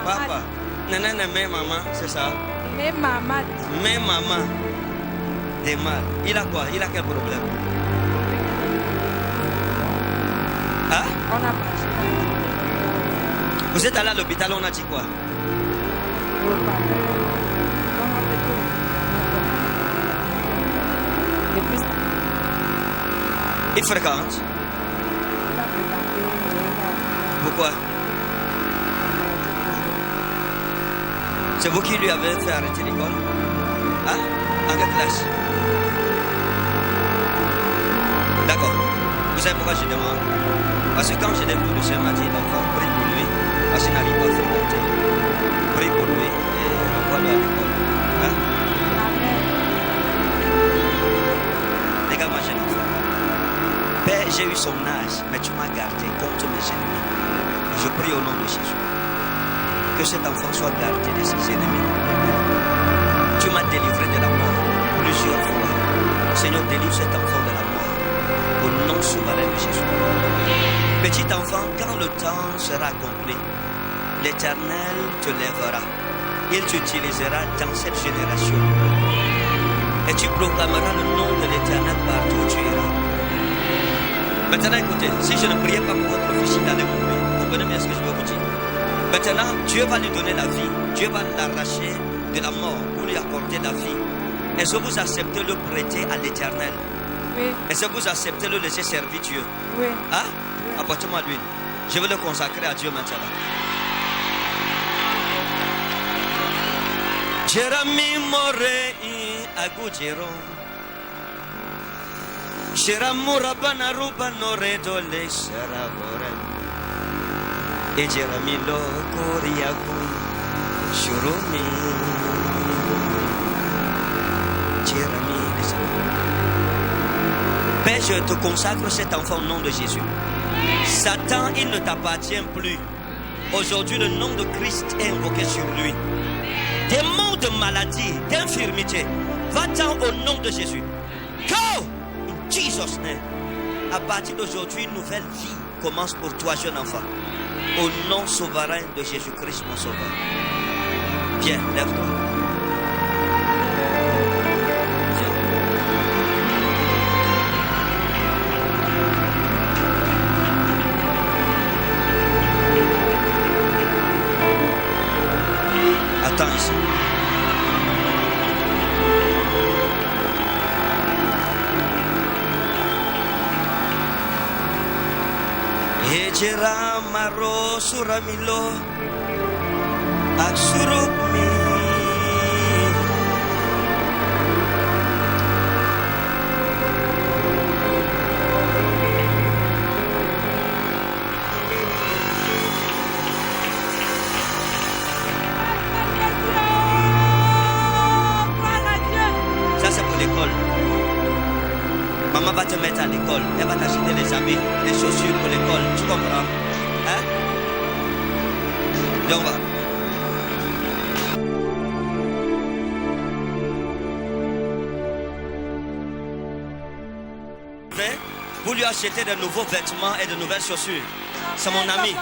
Papa. Nénéné, mais maman, c'est ça? Mais maman. Mais maman. Des mal. Il a quoi? Il a quel problème? Hein? On a pas. Vous êtes allé à l'hôpital, on a dit quoi? Il fréquente? Pourquoi? C'est vous qui lui avez fait arrêter l'école? Hein? En quelle classe? D'accord. Vous savez pourquoi je demande? Parce que quand je l'ai vu, le Seigneur m'a dit, l'enfant, prie pour lui, parce qu'il n'arrive pas à fréquenter. Prie pour lui et envoie-le à l'école. Hein? Regarde-moi, jeune enfant. Père, j'ai eu son âge, mais tu m'as gardé contre mes ennemis. Je prie au nom de Jésus. Que cet enfant soit gardé de ses ennemis. Tu m'as délivré de la mort plusieurs fois. Seigneur, délivre cet enfant de la mort. Au nom souverain de Jésus. Petit enfant, quand le temps sera accompli, l'Éternel te lèvera. Il t'utilisera dans cette génération. Et tu proclameras le nom de l'Éternel partout où tu iras. Maintenant, écoutez, si je ne priais pas pour votre fils, il allait mourir. Comprenez bien ce que je veux vous dire. Maintenant, Dieu va lui donner la vie. Dieu va l'arracher de la mort pour lui accorder la vie. Est-ce que vous acceptez le prêter à l'Éternel? Oui. Est-ce que vous acceptez le laisser servir Dieu? Oui. Hein? Apportez-moi l'huile. Je vais le consacrer à Dieu maintenant. Jerami Morei Agujero. Shiramura Banaruba Noredo Le Saravore. Et Jerami Lokoriaku Shurumi. Jerami Père, je te consacre cet enfant au nom de Jésus. Satan, il ne t'appartient plus. Aujourd'hui, le nom de Christ est invoqué sur lui. Des mots de maladie, d'infirmité, va-t'en au nom de Jésus. Go! In Jesus' name. À partir d'aujourd'hui, une nouvelle vie commence pour toi, jeune enfant. Au nom souverain de Jésus-Christ, mon sauveur. Viens, lève-toi. Attends ici. Ejera maro suramilo aksurumi. Maman va te mettre à l'école. Elle va t'acheter les habits, les chaussures pour l'école. Tu comprends? Hein? Et on va. Vous lui achetez de nouveaux vêtements et de nouvelles chaussures. C'est mon ami.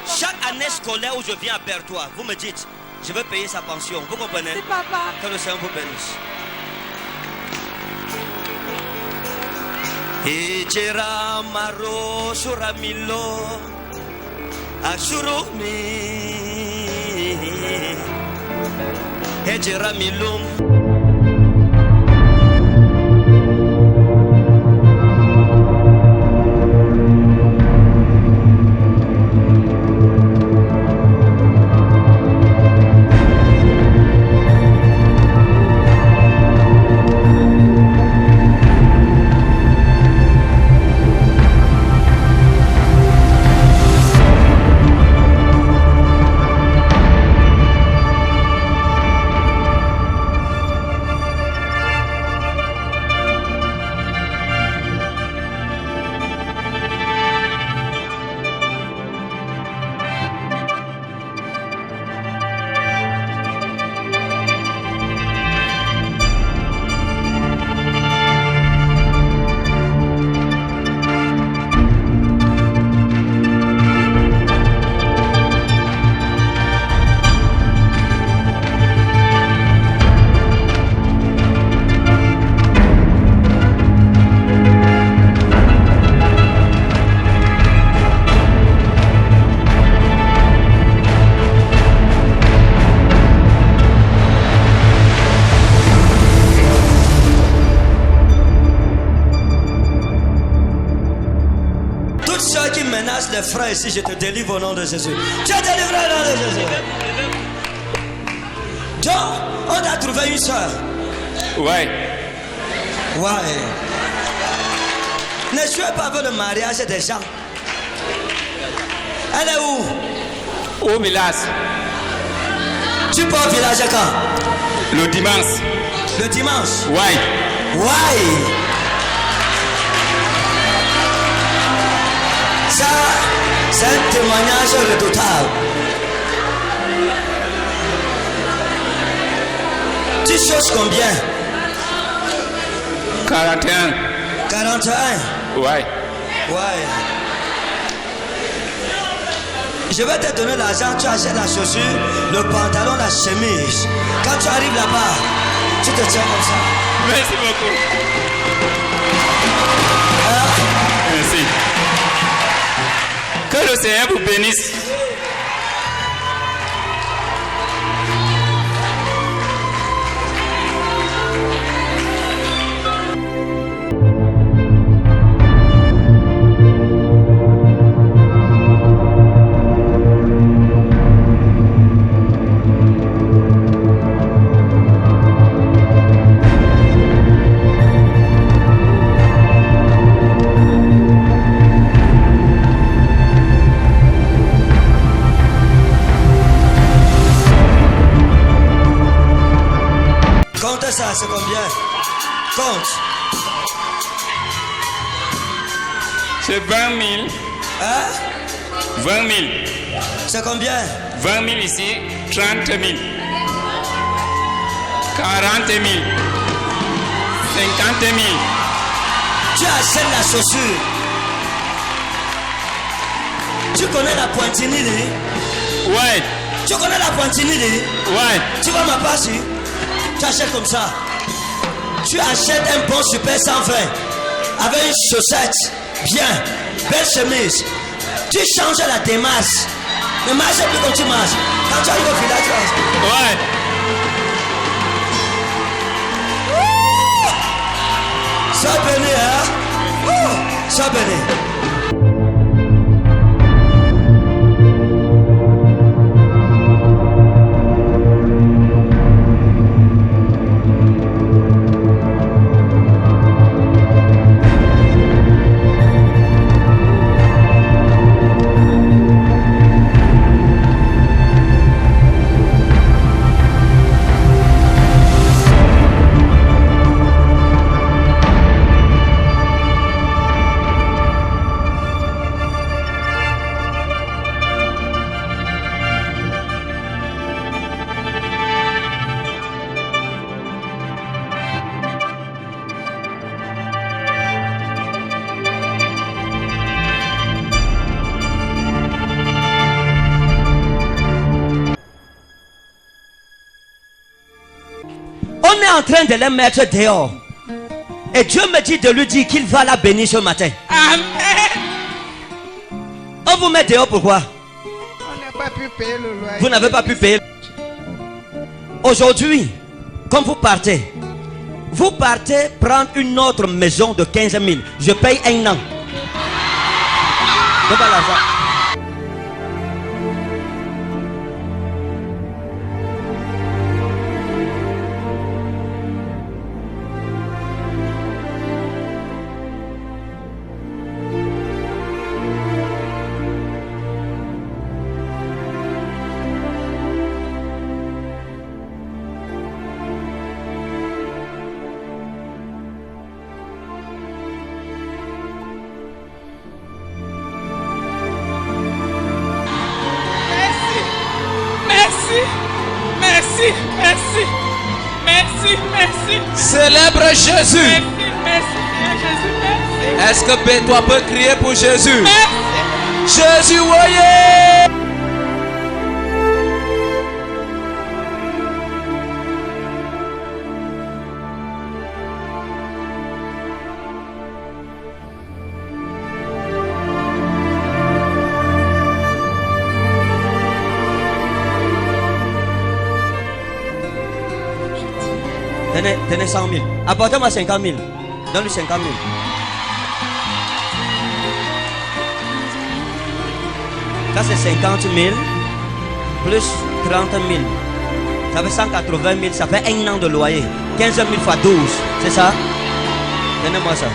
Chaque année scolaire où je viens à Bertois, vous me dites, je veux payer sa pension. Vous comprenez? Que le Seigneur vous bénisse. Ejera maro suramilo asurumi. Ejera milum. Les frères ici, je te délivre au nom de Jésus. Tu es délivré au nom de Jésus. Donc, on a trouvé une soeur. Ouais. Ouais. Ne jouez pas avec le mariage des gens. Elle est où? Au village. Tu pars au village quand? Le dimanche. Le dimanche? Ouais. Ouais. Ça, c'est un témoignage redoutable. Tu choses combien? 41. 41? Ouais. Ouais. Je vais te donner l'argent, tu achètes la chaussure, le pantalon, la chemise. Quand tu arrives là-bas, tu te tiens comme ça. Merci beaucoup. Merci. Que le Seigneur vous bénisse. Compte ça, c'est combien? Compte. C'est 20 000. Hein? 20 000. C'est combien? 20 000 ici, 30 000. 40 000. 50 000. Tu achètes la chaussure. Tu connais la pointinille? Ouais. Tu connais la pointinille? Ouais. Tu vois ma passe? Tu achètes comme ça. Tu achètes un bon super 120 avec une chaussette bien, belle chemise. Tu changes la démarche. Ne marche plus comme tu marches. Quand tu arrives au village, tu vas... Ouais. Sois béni, hein? Sois béni. On est en train de les mettre dehors. Et Dieu me dit de lui dire qu'il va la bénir ce matin. Amen. On vous met dehors pourquoi? On n'a pas pu payer le loyer. Vous n'avez pas pu payer. Aujourd'hui, quand vous partez prendre une autre maison de 15 000. Je paye un an. C'est pas l'argent. Merci, merci, merci, merci. Célèbre Jésus. Merci, Jésus, merci. Est-ce que toi peux crier pour Jésus? Merci. Jésus, voyez. Tenez 100 000. Apportez-moi 50 000. Donne-lui 50 000. Ça c'est 50 000 plus 30 000. Ça fait 180 000, ça fait un an de loyer. 15 000 fois 12, c'est ça? Donnez-moi ça.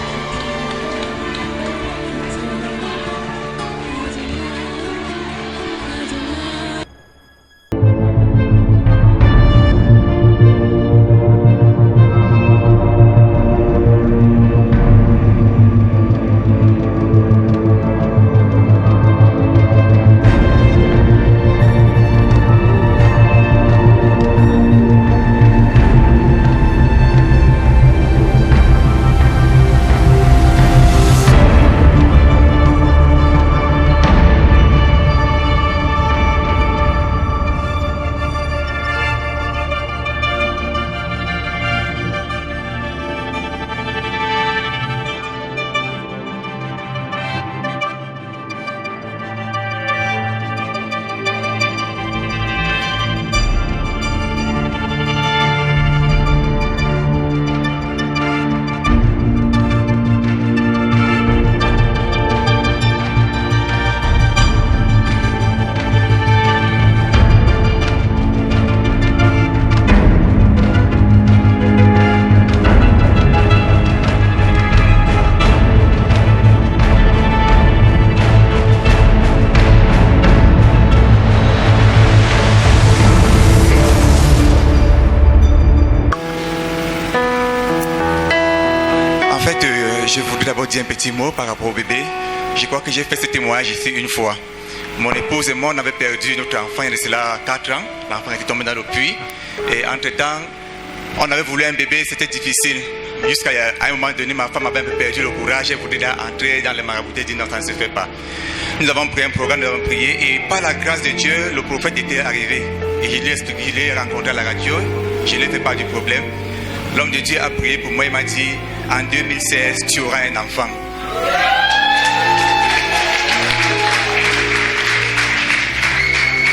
Je voudrais d'abord dire un petit mot par rapport au bébé. Je crois que j'ai fait ce témoignage ici une fois. Mon épouse et moi, on avait perdu notre enfant il y a cela 4 ans. L'enfant était tombé dans le puits. Et entre-temps, on avait voulu un bébé, c'était difficile. Jusqu'à un moment donné, ma femme avait un peu perdu le courage. Elle voulait entrer dans les marabouts et dire non, ça ne se fait pas. Nous avons pris un programme, nous avons prié. Et par la grâce de Dieu, le prophète était arrivé. Et je l'ai expliqué, je l'ai rencontré à la radio. Je l'ai fait part du problème. L'homme de Dieu a prié pour moi, il m'a dit, en 2016, tu auras un enfant.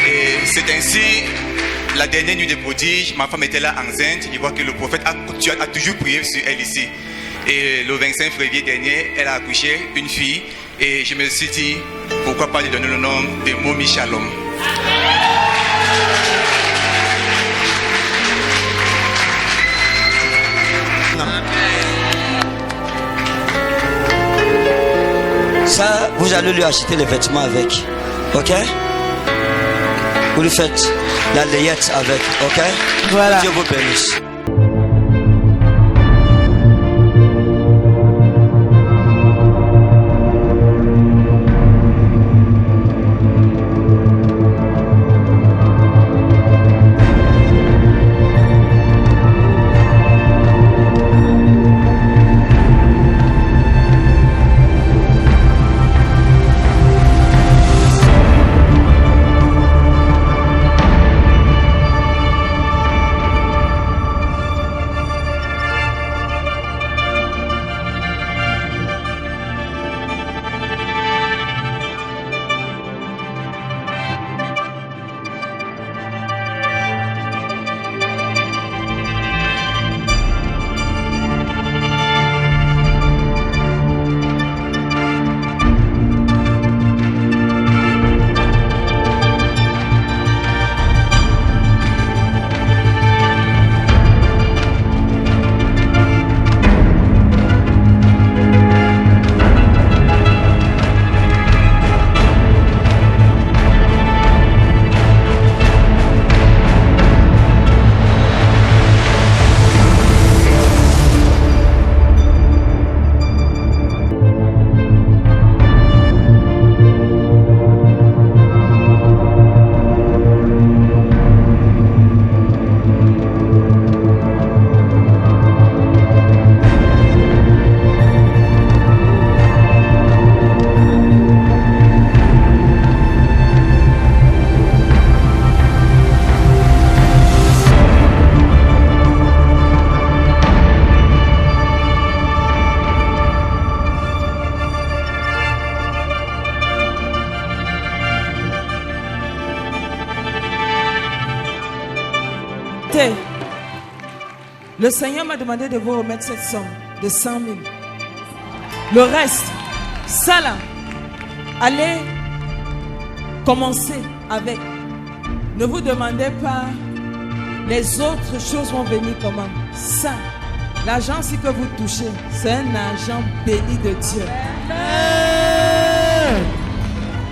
Et c'est ainsi, la dernière nuit des prodiges, ma femme était là enceinte. Je vois que le prophète a toujours prié sur elle ici. Et le 25 février dernier, elle a accouché une fille. Et je me suis dit, pourquoi pas lui donner le nom de Momi Shalom. Ça, vous allez lui acheter les vêtements avec. Ok? Vous lui faites la layette avec. Ok? Voilà. Dieu vous bénisse. Le Seigneur m'a demandé de vous remettre cette somme de 100 000. Le reste, ça là, allez commencer avec. Ne vous demandez pas les autres choses vont venir comment? Ça. L'argent aussi que vous touchez, c'est un argent béni de Dieu.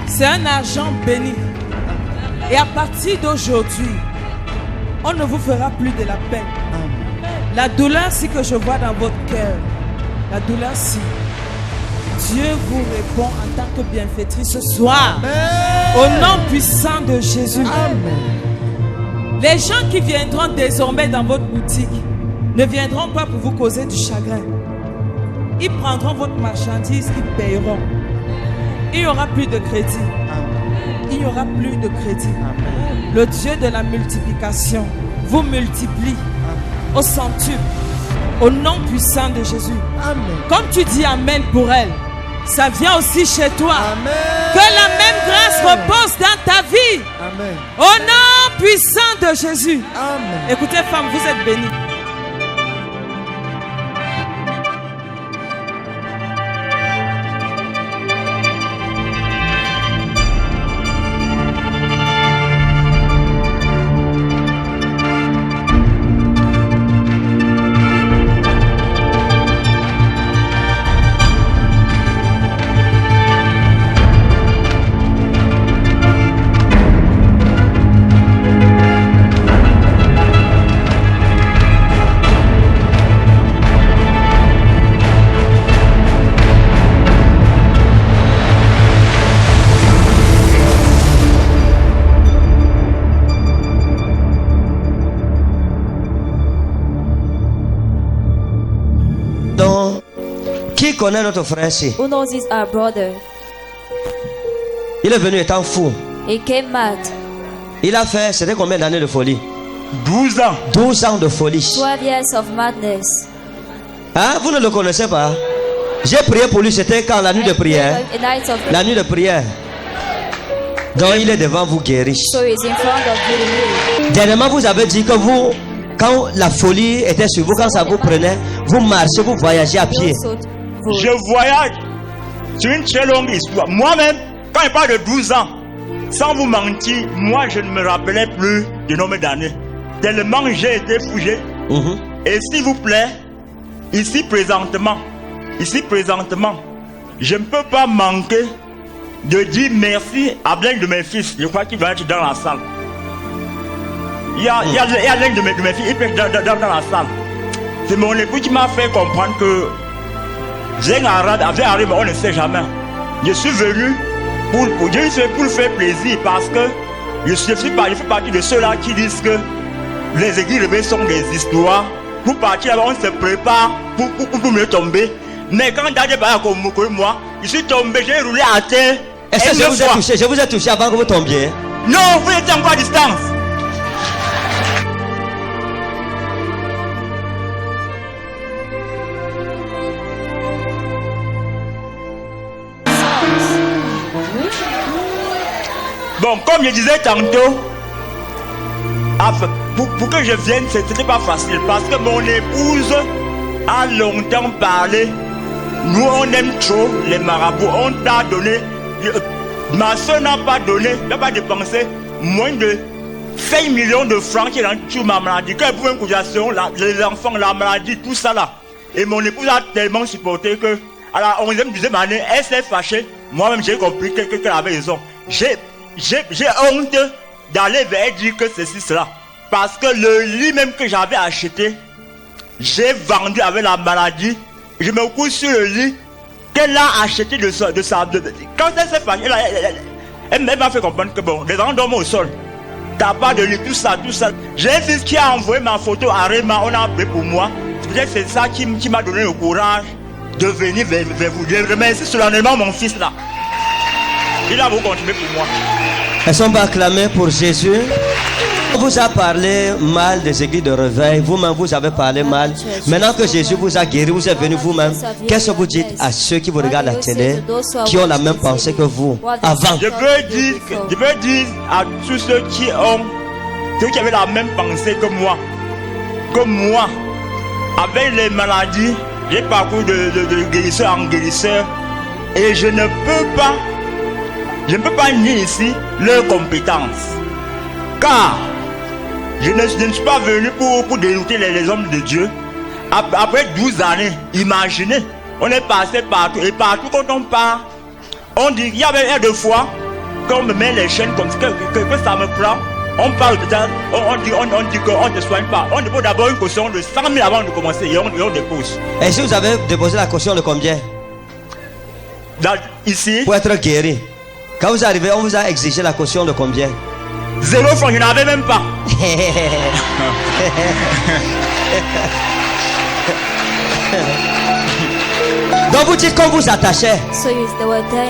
C'est un argent béni. Et à partir d'aujourd'hui, on ne vous fera plus de la peine. La douleur si que je vois dans votre cœur, la douleur si, Dieu vous répond en tant que bienfaitrice ce soir. Au nom puissant de Jésus. Amen. Les gens qui viendront désormais dans votre boutique ne viendront pas pour vous causer du chagrin. Ils prendront votre marchandise, ils paieront. Il n'y aura plus de crédit. Il n'y aura plus de crédit. Le Dieu de la multiplication vous multiplie au centuple, au nom puissant de Jésus. Amen. Comme tu dis Amen pour elle, ça vient aussi chez toi. Amen. Que la même grâce repose dans ta vie. Amen. Au nom puissant de Jésus. Amen. Écoutez, femme, vous êtes bénie. Qui connaît notre frère ici? Who knows is our brother? Il est venu étant fou. He came mad. Il a fait, c'était combien d'années de folie? 12 ans. 12 ans de folie. 12 years of madness. Hein? Vous ne le connaissez pas? J'ai prié pour lui, c'était quand? La nuit de prière. La nuit de prière. Donc il est devant vous guéri. So he's in front of you. Dernièrement, vous avez dit que vous, quand la folie était sur vous, quand ça vous prenait, vous marchez, vous voyagez à pied. Je voyage sur une très longue histoire. Moi-même, quand il parle de 12 ans, sans vous mentir, moi je ne me rappelais plus du nombre d'années. Tellement j'ai été fouillé. Et s'il vous plaît, ici présentement, je ne peux pas manquer de dire merci à l'un de mes fils. Je crois qu'il va être dans la salle. Il y a l'un de mes filles, il peut être dans la salle. C'est mon époux qui m'a fait comprendre que j'ai un arabe, mais on ne sait jamais. Je suis venu pour le faire plaisir parce que je fais partie de ceux-là qui disent que les églises révélées sont des histoires. Pour partir là-bas, on se prépare pour me tomber. Mais quand Dadé va comme moi, je suis tombé, j'ai roulé à terre. Est-ce que je vous ai touché avant que vous tombiez? Non, vous étiez encore à distance. Bon, comme je disais tantôt, pour que je vienne, c'était pas facile parce que mon épouse a longtemps parlé. Nous, on aime trop les marabouts. On t'a donné. Ma soeur n'a pas donné, n'a pas dépensé moins de 5 millions de francs qui est dans ma maladie. Quand elle pouvait une cotisation, les enfants, la maladie, tout ça là. Et mon épouse a tellement supporté que à la 11e, 12e année, elle s'est fâchée. Moi-même, j'ai compris qu'elle avait raison. J'ai honte d'aller vers elle dire que ceci, cela. Parce que le lit même que j'avais acheté, j'ai vendu avec la maladie. Je me couche sur le lit qu'elle a acheté de sa. Quand elle s'est fâchée, elle m'a fait comprendre que bon, les gens dorment au sol. T'as pas de lit, tout ça. J'ai un fils qui a envoyé ma photo à Réma, on a appelé pour moi. Peut-être c'est ça qui m'a donné le courage de venir vers vous. Je remercie solennellement mon fils là. Il a beaucoup contribué pour moi. Est-ce qu'on va acclamer pour Jésus? On vous a parlé mal des églises de réveil. Vous-même, vous avez parlé mal. Maintenant que Jésus vous a guéri, vous êtes venu vous-même. Qu'est-ce que vous dites à ceux qui vous regardent à la télé, qui ont la même pensée que vous avant? Je veux dire à tous ceux qui avaient la même pensée que moi. Comme moi, avec les maladies, j'ai parcouru de guérisseur en guérisseur. Et je ne peux pas nier ici leurs compétences. Car Je ne suis pas venu pour dénouer les hommes de Dieu. Après 12 années, imaginez, on est passé partout. Et partout quand on part, on dit, il y avait deux fois qu'on me met les chaînes comme ça, que ça me prend. On parle de ça, on dit qu'on ne te soigne pas. On dépose d'abord une caution de 100 000 avant de commencer et on dépose. Et si vous avez déposé la caution de combien? Ici. Pour être guéri. Quand vous arrivez, on vous a exigé la caution de combien? 0 francs, je n'avais même pas. Donc vous dites qu'on vous attachait.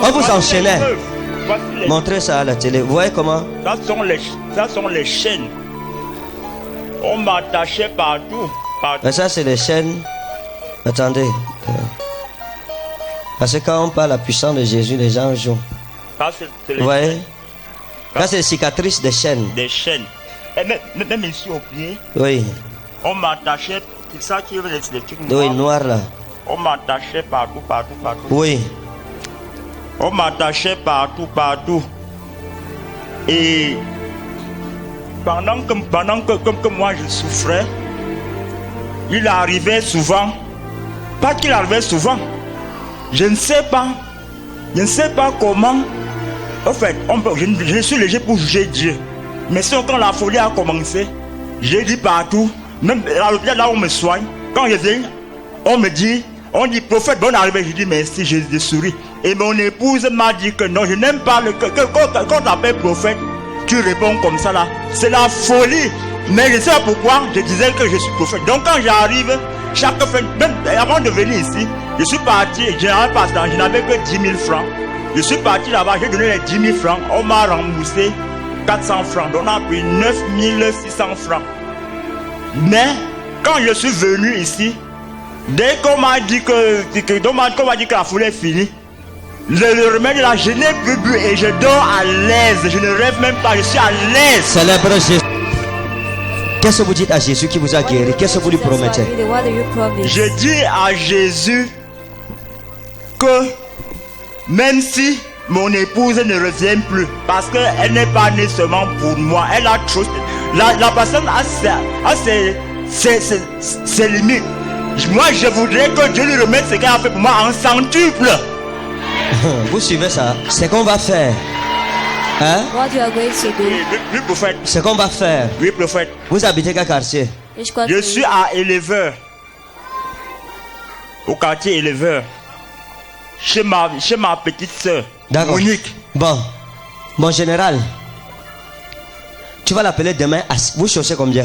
On vous enchaînait. Montrez ça à la télé. Vous voyez comment? Ça sont les chaînes. On m'attachait partout. Mais ça c'est les chaînes. Attendez. Parce que quand on parle la puissance de Jésus, les gens jouent. Vous voyez? Là c'est les cicatrices des chaînes. Des chaînes. Et même ici au pied. Oui. On m'attachait. C'est ça qui est les trucs noirs. Oui, noir là. On m'attachait partout. Oui. On m'attachait partout. Et pendant que moi je souffrais, il arrivait souvent. Pas qu'il arrivait souvent. Je ne sais pas comment. En fait, je suis léger pour juger Dieu. Mais quand la folie a commencé, j'ai dit partout, même à l'hôpital là où on me soigne, quand je viens, on dit prophète, bon arrivé, je dis merci, je souris. Et mon épouse m'a dit que non, je n'aime pas quand tu appelles prophète, tu réponds comme ça là. C'est la folie. Mais je sais pas pourquoi, je disais que je suis prophète. Donc quand j'arrive, chaque fin, même avant de venir ici, je suis parti, je n'avais que 10 000 francs. Je suis parti là-bas, j'ai donné les 10 000 francs, on m'a remboursé 400 francs. Donc on a pris 9 600 francs. Mais quand je suis venu ici, dès qu'on m'a dit que la folie est finie, le remède là, je n'ai plus bu et je dors à l'aise. Je ne rêve même pas, je suis à l'aise. Célèbre Jésus. Qu'est-ce que vous dites à Jésus qui vous a guéri? Qu'est-ce que vous lui promettez? Je dis à Jésus que même si mon épouse ne revient plus, parce qu'elle n'est pas née seulement pour moi, elle a trop. La personne a ses limites. Moi, je voudrais que Dieu lui remette ce qu'elle a fait pour moi en centuple. Vous suivez ça? C'est qu'on va faire. Hein? Oui, prophète. C'est qu'on va faire. Oui, prophète. Vous habitez quel quartier? Je suis à Éleveur. Au quartier Éleveur. Chez ma petite soeur. Monique. Bon. Mon général. Tu vas l'appeler demain. Vous cherchez combien?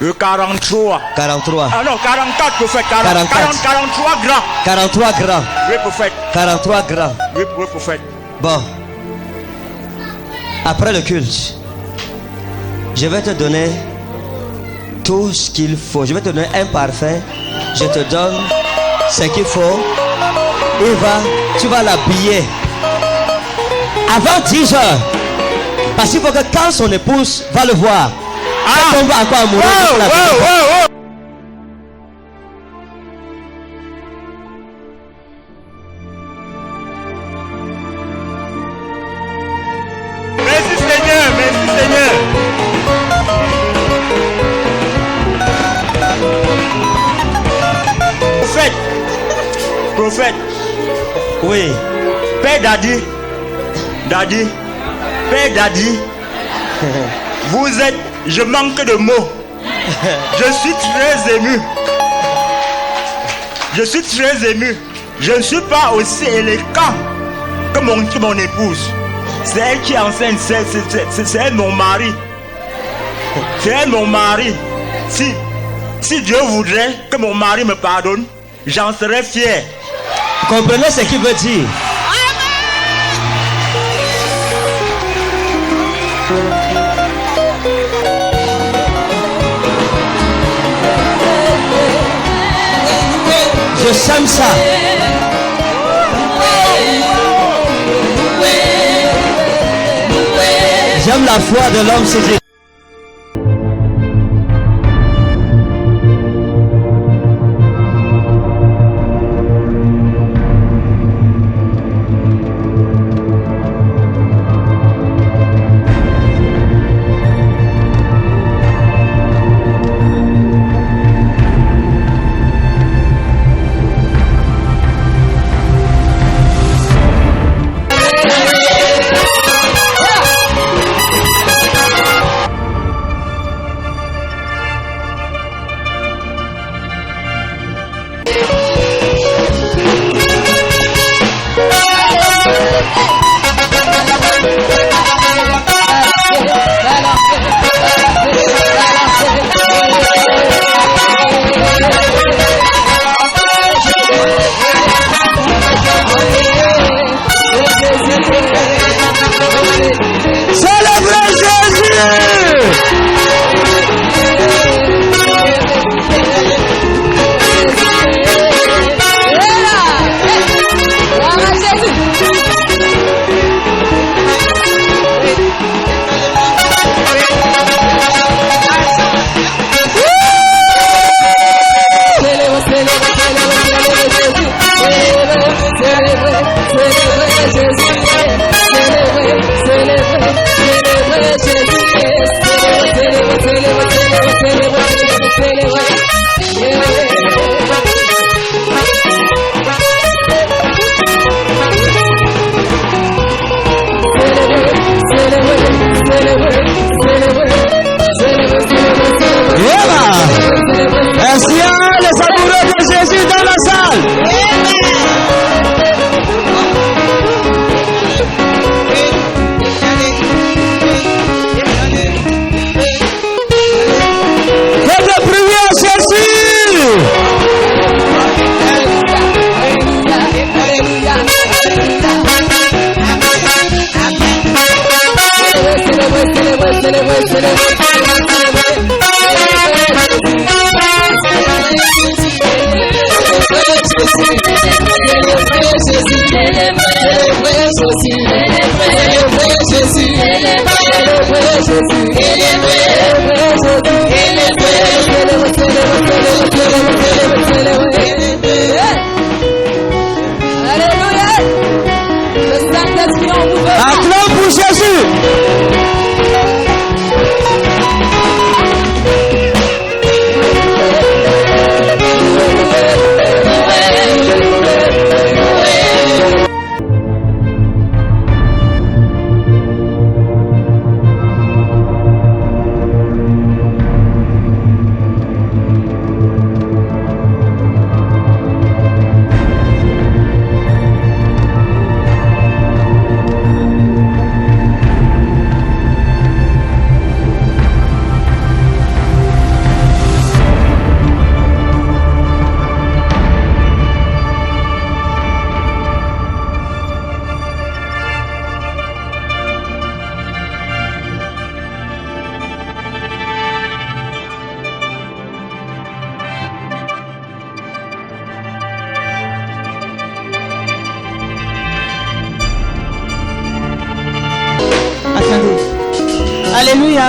43. 43. Ah non, 44, prophète. 43 grammes. 43 grammes. Oui, prophète. 43 grammes. Oui, prophète. Bon. Après le culte, je vais te donner tout ce qu'il faut. Je vais te donner un parfum. Je te donne ce qu'il faut. Tu vas l'habiller avant 10 heures. Parce qu'il faut que quand son épouse va le voir, elle tombe encore amoureuse. Merci Seigneur. Prophète. Oui. Père Daddy. Père Daddy. Vous êtes. Je manque de mots. Je suis très ému. Je ne suis pas aussi élégant que mon épouse. C'est elle qui est enceinte. C'est elle mon mari. C'est elle mon mari. Si Dieu voudrait que mon mari me pardonne, j'en serais fier. Comprenez ce qu'il veut dire? Je sème ça. J'aime la foi de l'homme, c'est Acclame pour Jésus. Alléluia.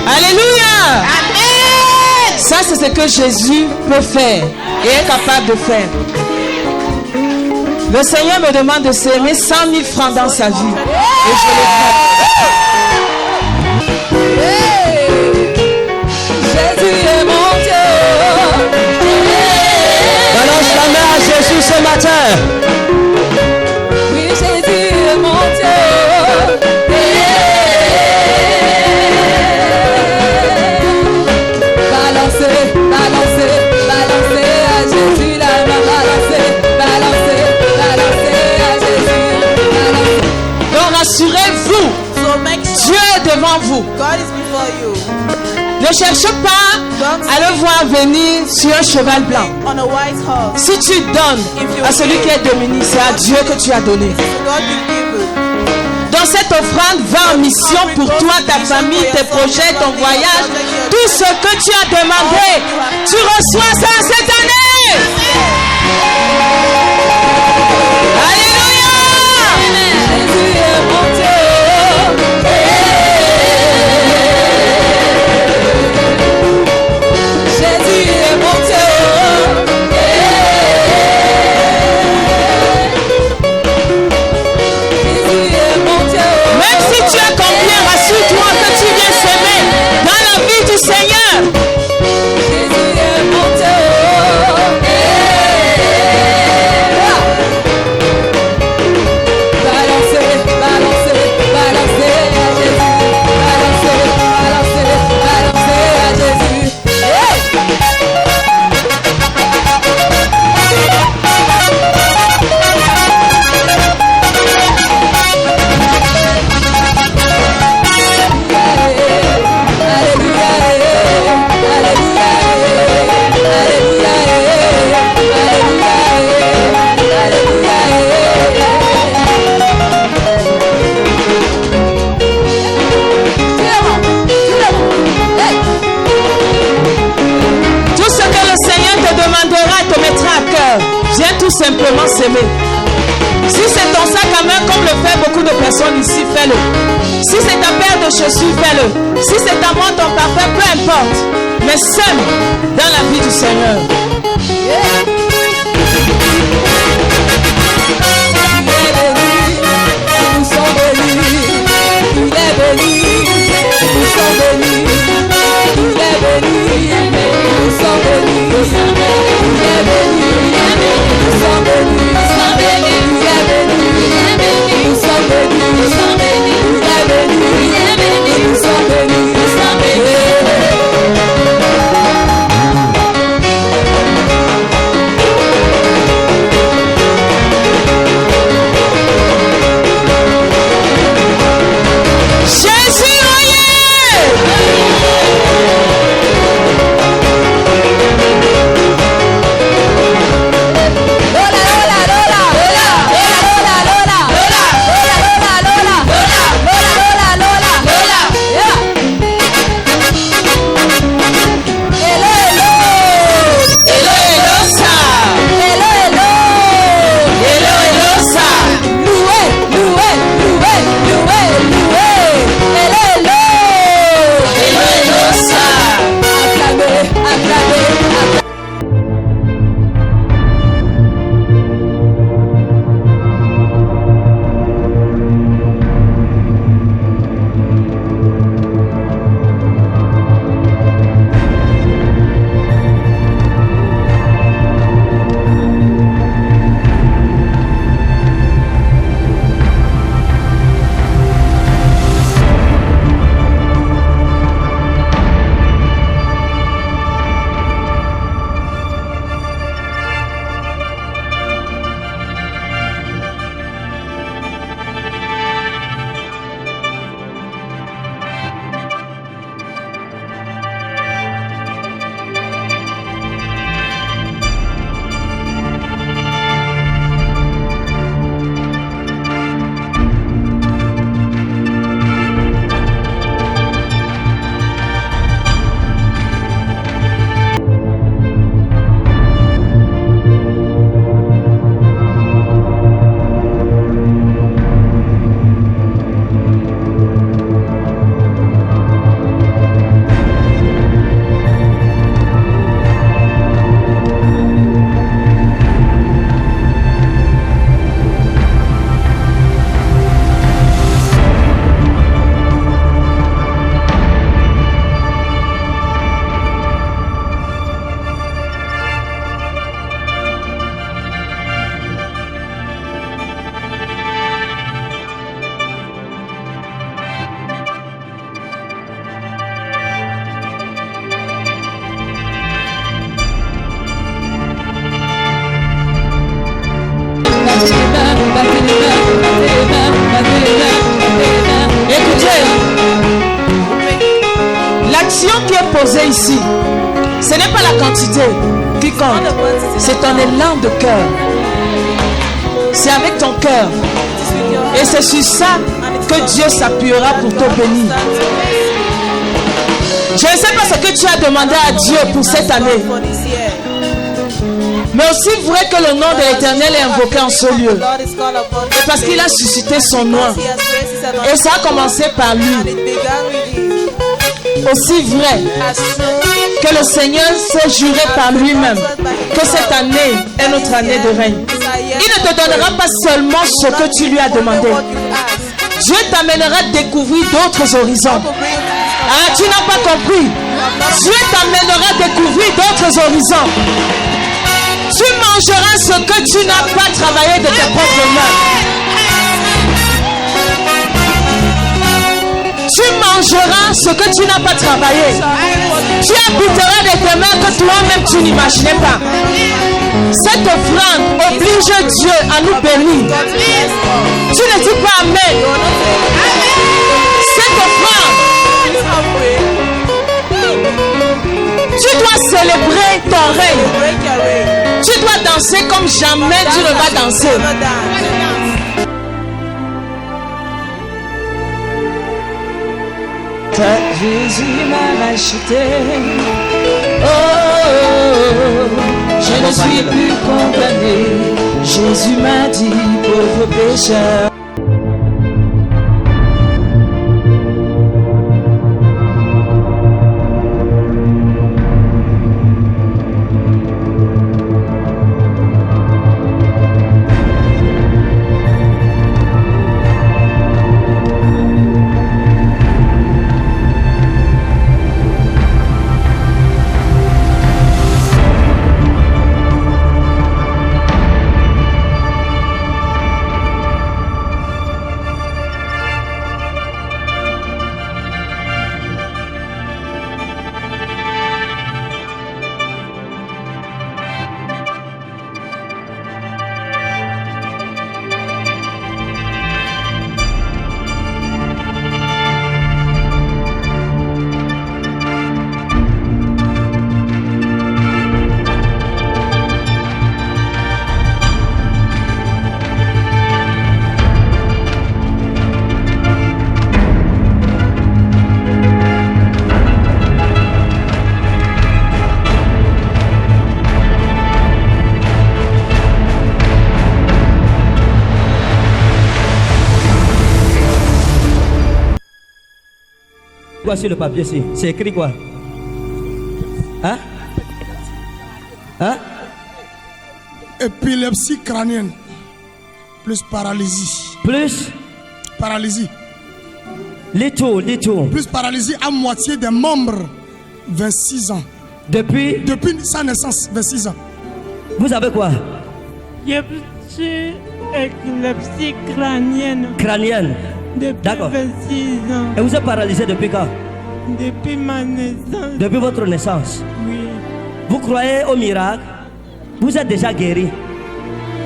Alléluia. Amen. Ça, c'est ce que Jésus peut faire et est capable de faire. Le Seigneur me demande de serrer 100 000 francs dans sa vie. Et je le fais. Jésus est mon Dieu. Balance la main à Jésus ce matin. Oui, Jésus est mon Dieu. Rassurez-vous, Dieu est devant vous. Ne cherchez pas à le voir venir sur un cheval blanc. Si tu donnes à celui qui est dominé, c'est à Dieu que tu as donné. Dans cette offrande, va en mission pour toi, ta famille, tes projets, ton voyage. Tout ce que tu as demandé, tu reçois ça cette année. Alléluia. Jésus est mon Dieu. Jésus est mon Dieu. Jésus est mon Dieu. Même si tu as combien, rassure-toi que tu viens s'aimer dans la vie du Seigneur. Jésus est mon Dieu. Viens tout simplement s'aimer. Si c'est ton sac à main comme le fait beaucoup de personnes ici, fais-le. Si c'est ta paire de chaussures, fais-le. Si c'est ta montre, ton parfum, peu importe. Mais sème dans la vie du Seigneur. Nous sommes bénis. Il est béni. Nous sommes bénis. Il est béni. Nous sommes bénis. Il est béni. Nous sommes bénis, nous sommes bénis, il est béni, nous sommes bénis, nous sommes bénis, il est béni, nous sommes bénis, nous sommes bénis. question qui est posée ici, ce n'est pas la quantité qui compte, c'est ton élan de cœur. C'est avec ton cœur. Et c'est sur ça que Dieu s'appuiera pour te bénir. Je ne sais pas ce que tu as demandé à Dieu pour cette année. Mais aussi vrai que le nom de l'Éternel est invoqué en ce lieu. Et parce qu'il a suscité son nom. Et ça a commencé par lui. Aussi vrai que le Seigneur s'est juré par lui-même que cette année est notre année de règne. Il ne te donnera pas seulement ce que tu lui as demandé. Dieu t'amènera à découvrir d'autres horizons. Ah, tu n'as pas compris. Dieu t'amènera à découvrir d'autres horizons. Tu mangeras ce que tu n'as pas travaillé de tes propres mains. Tu mangeras ce que tu n'as pas travaillé. Tu habiteras de tes mains que toi-même tu n'imaginais pas. Cette offrande oblige Dieu à nous bénir. Tu ne dis pas Amen. Cette offrande, tu dois célébrer ton règne. Tu dois danser comme jamais tu ne vas danser. Jésus m'a racheté. Oh, je ne suis plus condamné. Jésus m'a dit, pauvre pécheur. Quoi sur le papier ici? C'est écrit quoi? Hein? Hein? Épilepsie crânienne plus paralysie. Plus? Paralysie. Little. Plus paralysie à moitié des membres. 26 ans. Depuis sa naissance, 26 ans. Vous avez quoi? J'ai épilepsie crânienne. Crânienne. Depuis 26 ans. Et vous êtes paralysé depuis quand? Depuis ma naissance. Depuis votre naissance? Oui. Vous croyez au miracle? Vous êtes déjà guéri.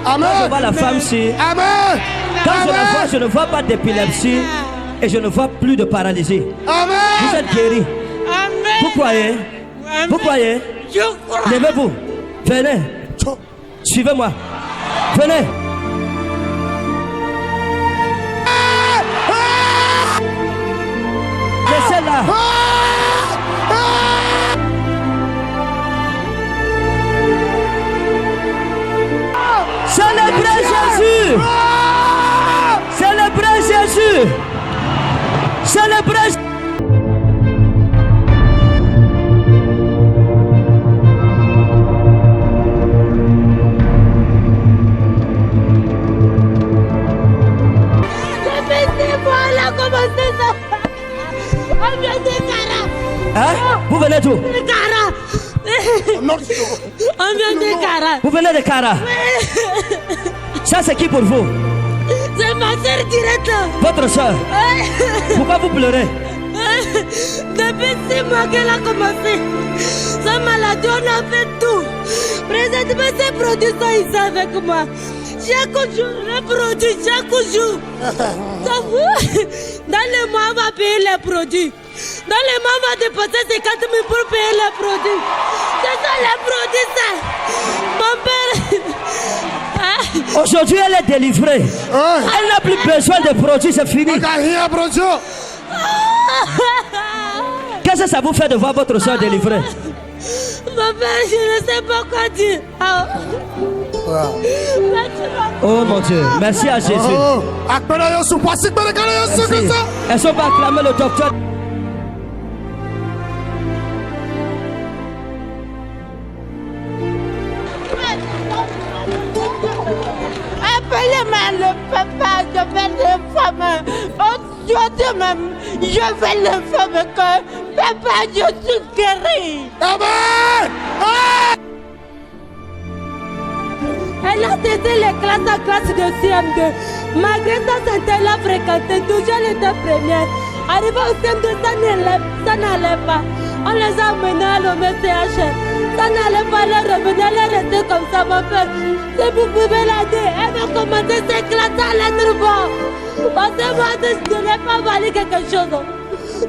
Amen. Quand je vois la femme ci, Amen. Quand je la vois, je ne vois pas d'épilepsie et je ne vois plus de paralysie. Amen. Vous êtes guéri. Amen. Vous croyez? Amen. Vous croyez? Je crois. Levez-vous. Venez. Suivez-moi. Venez. Laissez-la. Célébrez Jésus. Célébrez Jésus. Célébrez. Hein? Vous venez d'où? De Cara. On vient de Cara. Vous venez de Cara? Ça c'est qui pour vous? C'est ma soeur directe. Votre soeur? Pourquoi vous pleurez? Depuis 6 mois qu'elle a commencé. Sa maladie, on a fait tout. Présentement, ces produits sont ici avec moi. Chaque jour, les produits, chaque jour. Dans le mois, on va payer les produits. Donc les mamans vont déposer 50 000 pour payer les produits. Ce sont les produits, ça. Mon père... Aujourd'hui, elle est délivrée. Elle n'a plus besoin de produits, c'est fini. Qu'est-ce que ça vous fait de voir votre soeur délivrée? Mon père, je ne sais pas quoi dire. Oh mon Dieu, merci à Jésus. Merci. Elles sont pas acclamées le docteur. Appelez-moi le papa, je vais l'infâme. Aujourd'hui même, je vais l'infâme que papa, je suis guéri. Amen. Elle a cessé les classes en classe de CM2. Malgré ça, elle a fréquenté, toujours elle était première. Arrivé au CM2, ça n'allait pas. On les a amenés à l'OMCH. Ça n'allait pas, elle est revenue, elle est restée comme ça, mon père. Si vous pouvez l'aider, elle va commencer ses classes à l'être bon. Parce que moi, je n'ai pas valu quelque chose.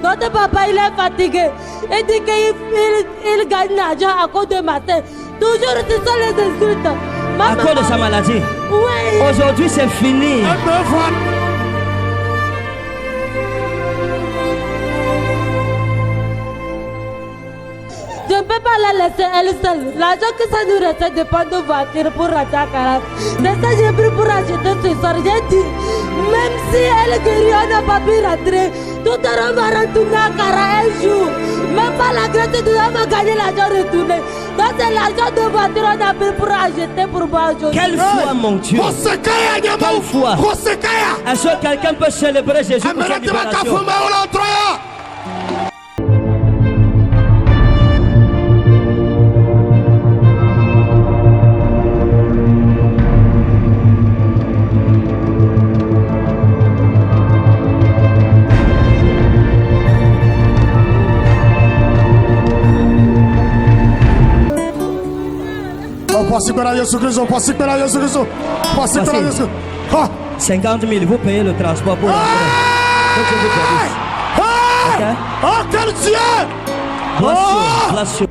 Notre papa, il est fatigué. Il dit qu'il gagne l'argent à cause de ma tête. Toujours, ce sont les insultes. À cause de sa maladie. Oui. Aujourd'hui, c'est fini. Je ne peux pas la laisser elle seule. L'argent que ça nous reste dépend de voiture pour rentrer à Cara. C'est ça que j'ai pris pour acheter ce soir. J'ai dit, même si elle guérit, on n'a pas pu rentrer. Tout à l'heure, on va retourner à Cara un jour. Même pas la grâce de Dieu, on va gagner l'argent retourné. Donc c'est l'argent de voiture qu'on a pris pour acheter pour boire aujourd'hui. Quelle foi, mon Dieu. Quelle foi. Est-ce que quelqu'un peut célébrer Jésus pour sa libération? Voici 50 000, vous payez le transport pour rentrer. Oh, quel Dieu! Bless you.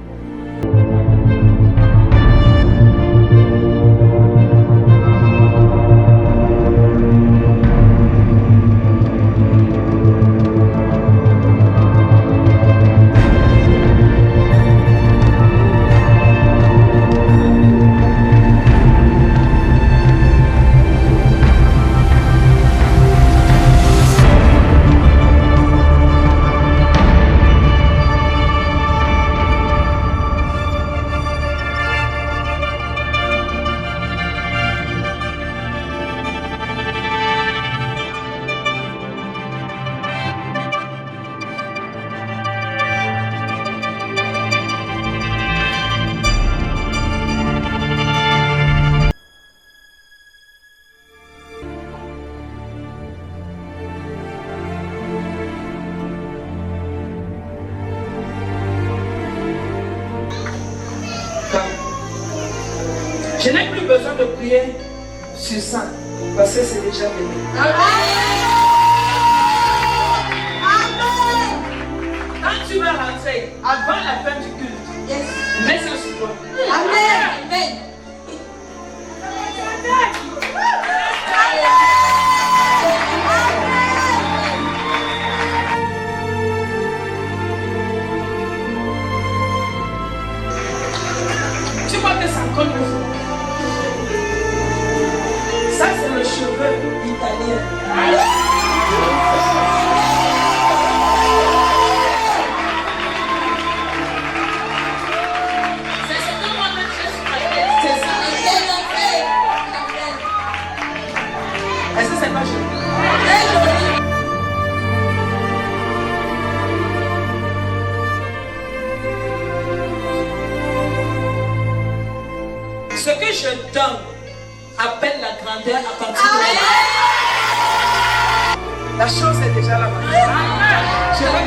Je n'ai plus besoin de prier sur ça, parce que c'est déjà venu. Quand tu vas rentrer avant la fin du culte, mets ça sur toi. Amen. Tu vois que ça colle le fond. Ça, c'est le cheveu italien. C'est ce que moi-même j'ai sur ma tête. C'est ça. Est-ce que c'est pas joli? Ce que je donne appelle la grandeur à partir de là. La chose est déjà là-bas. Je vais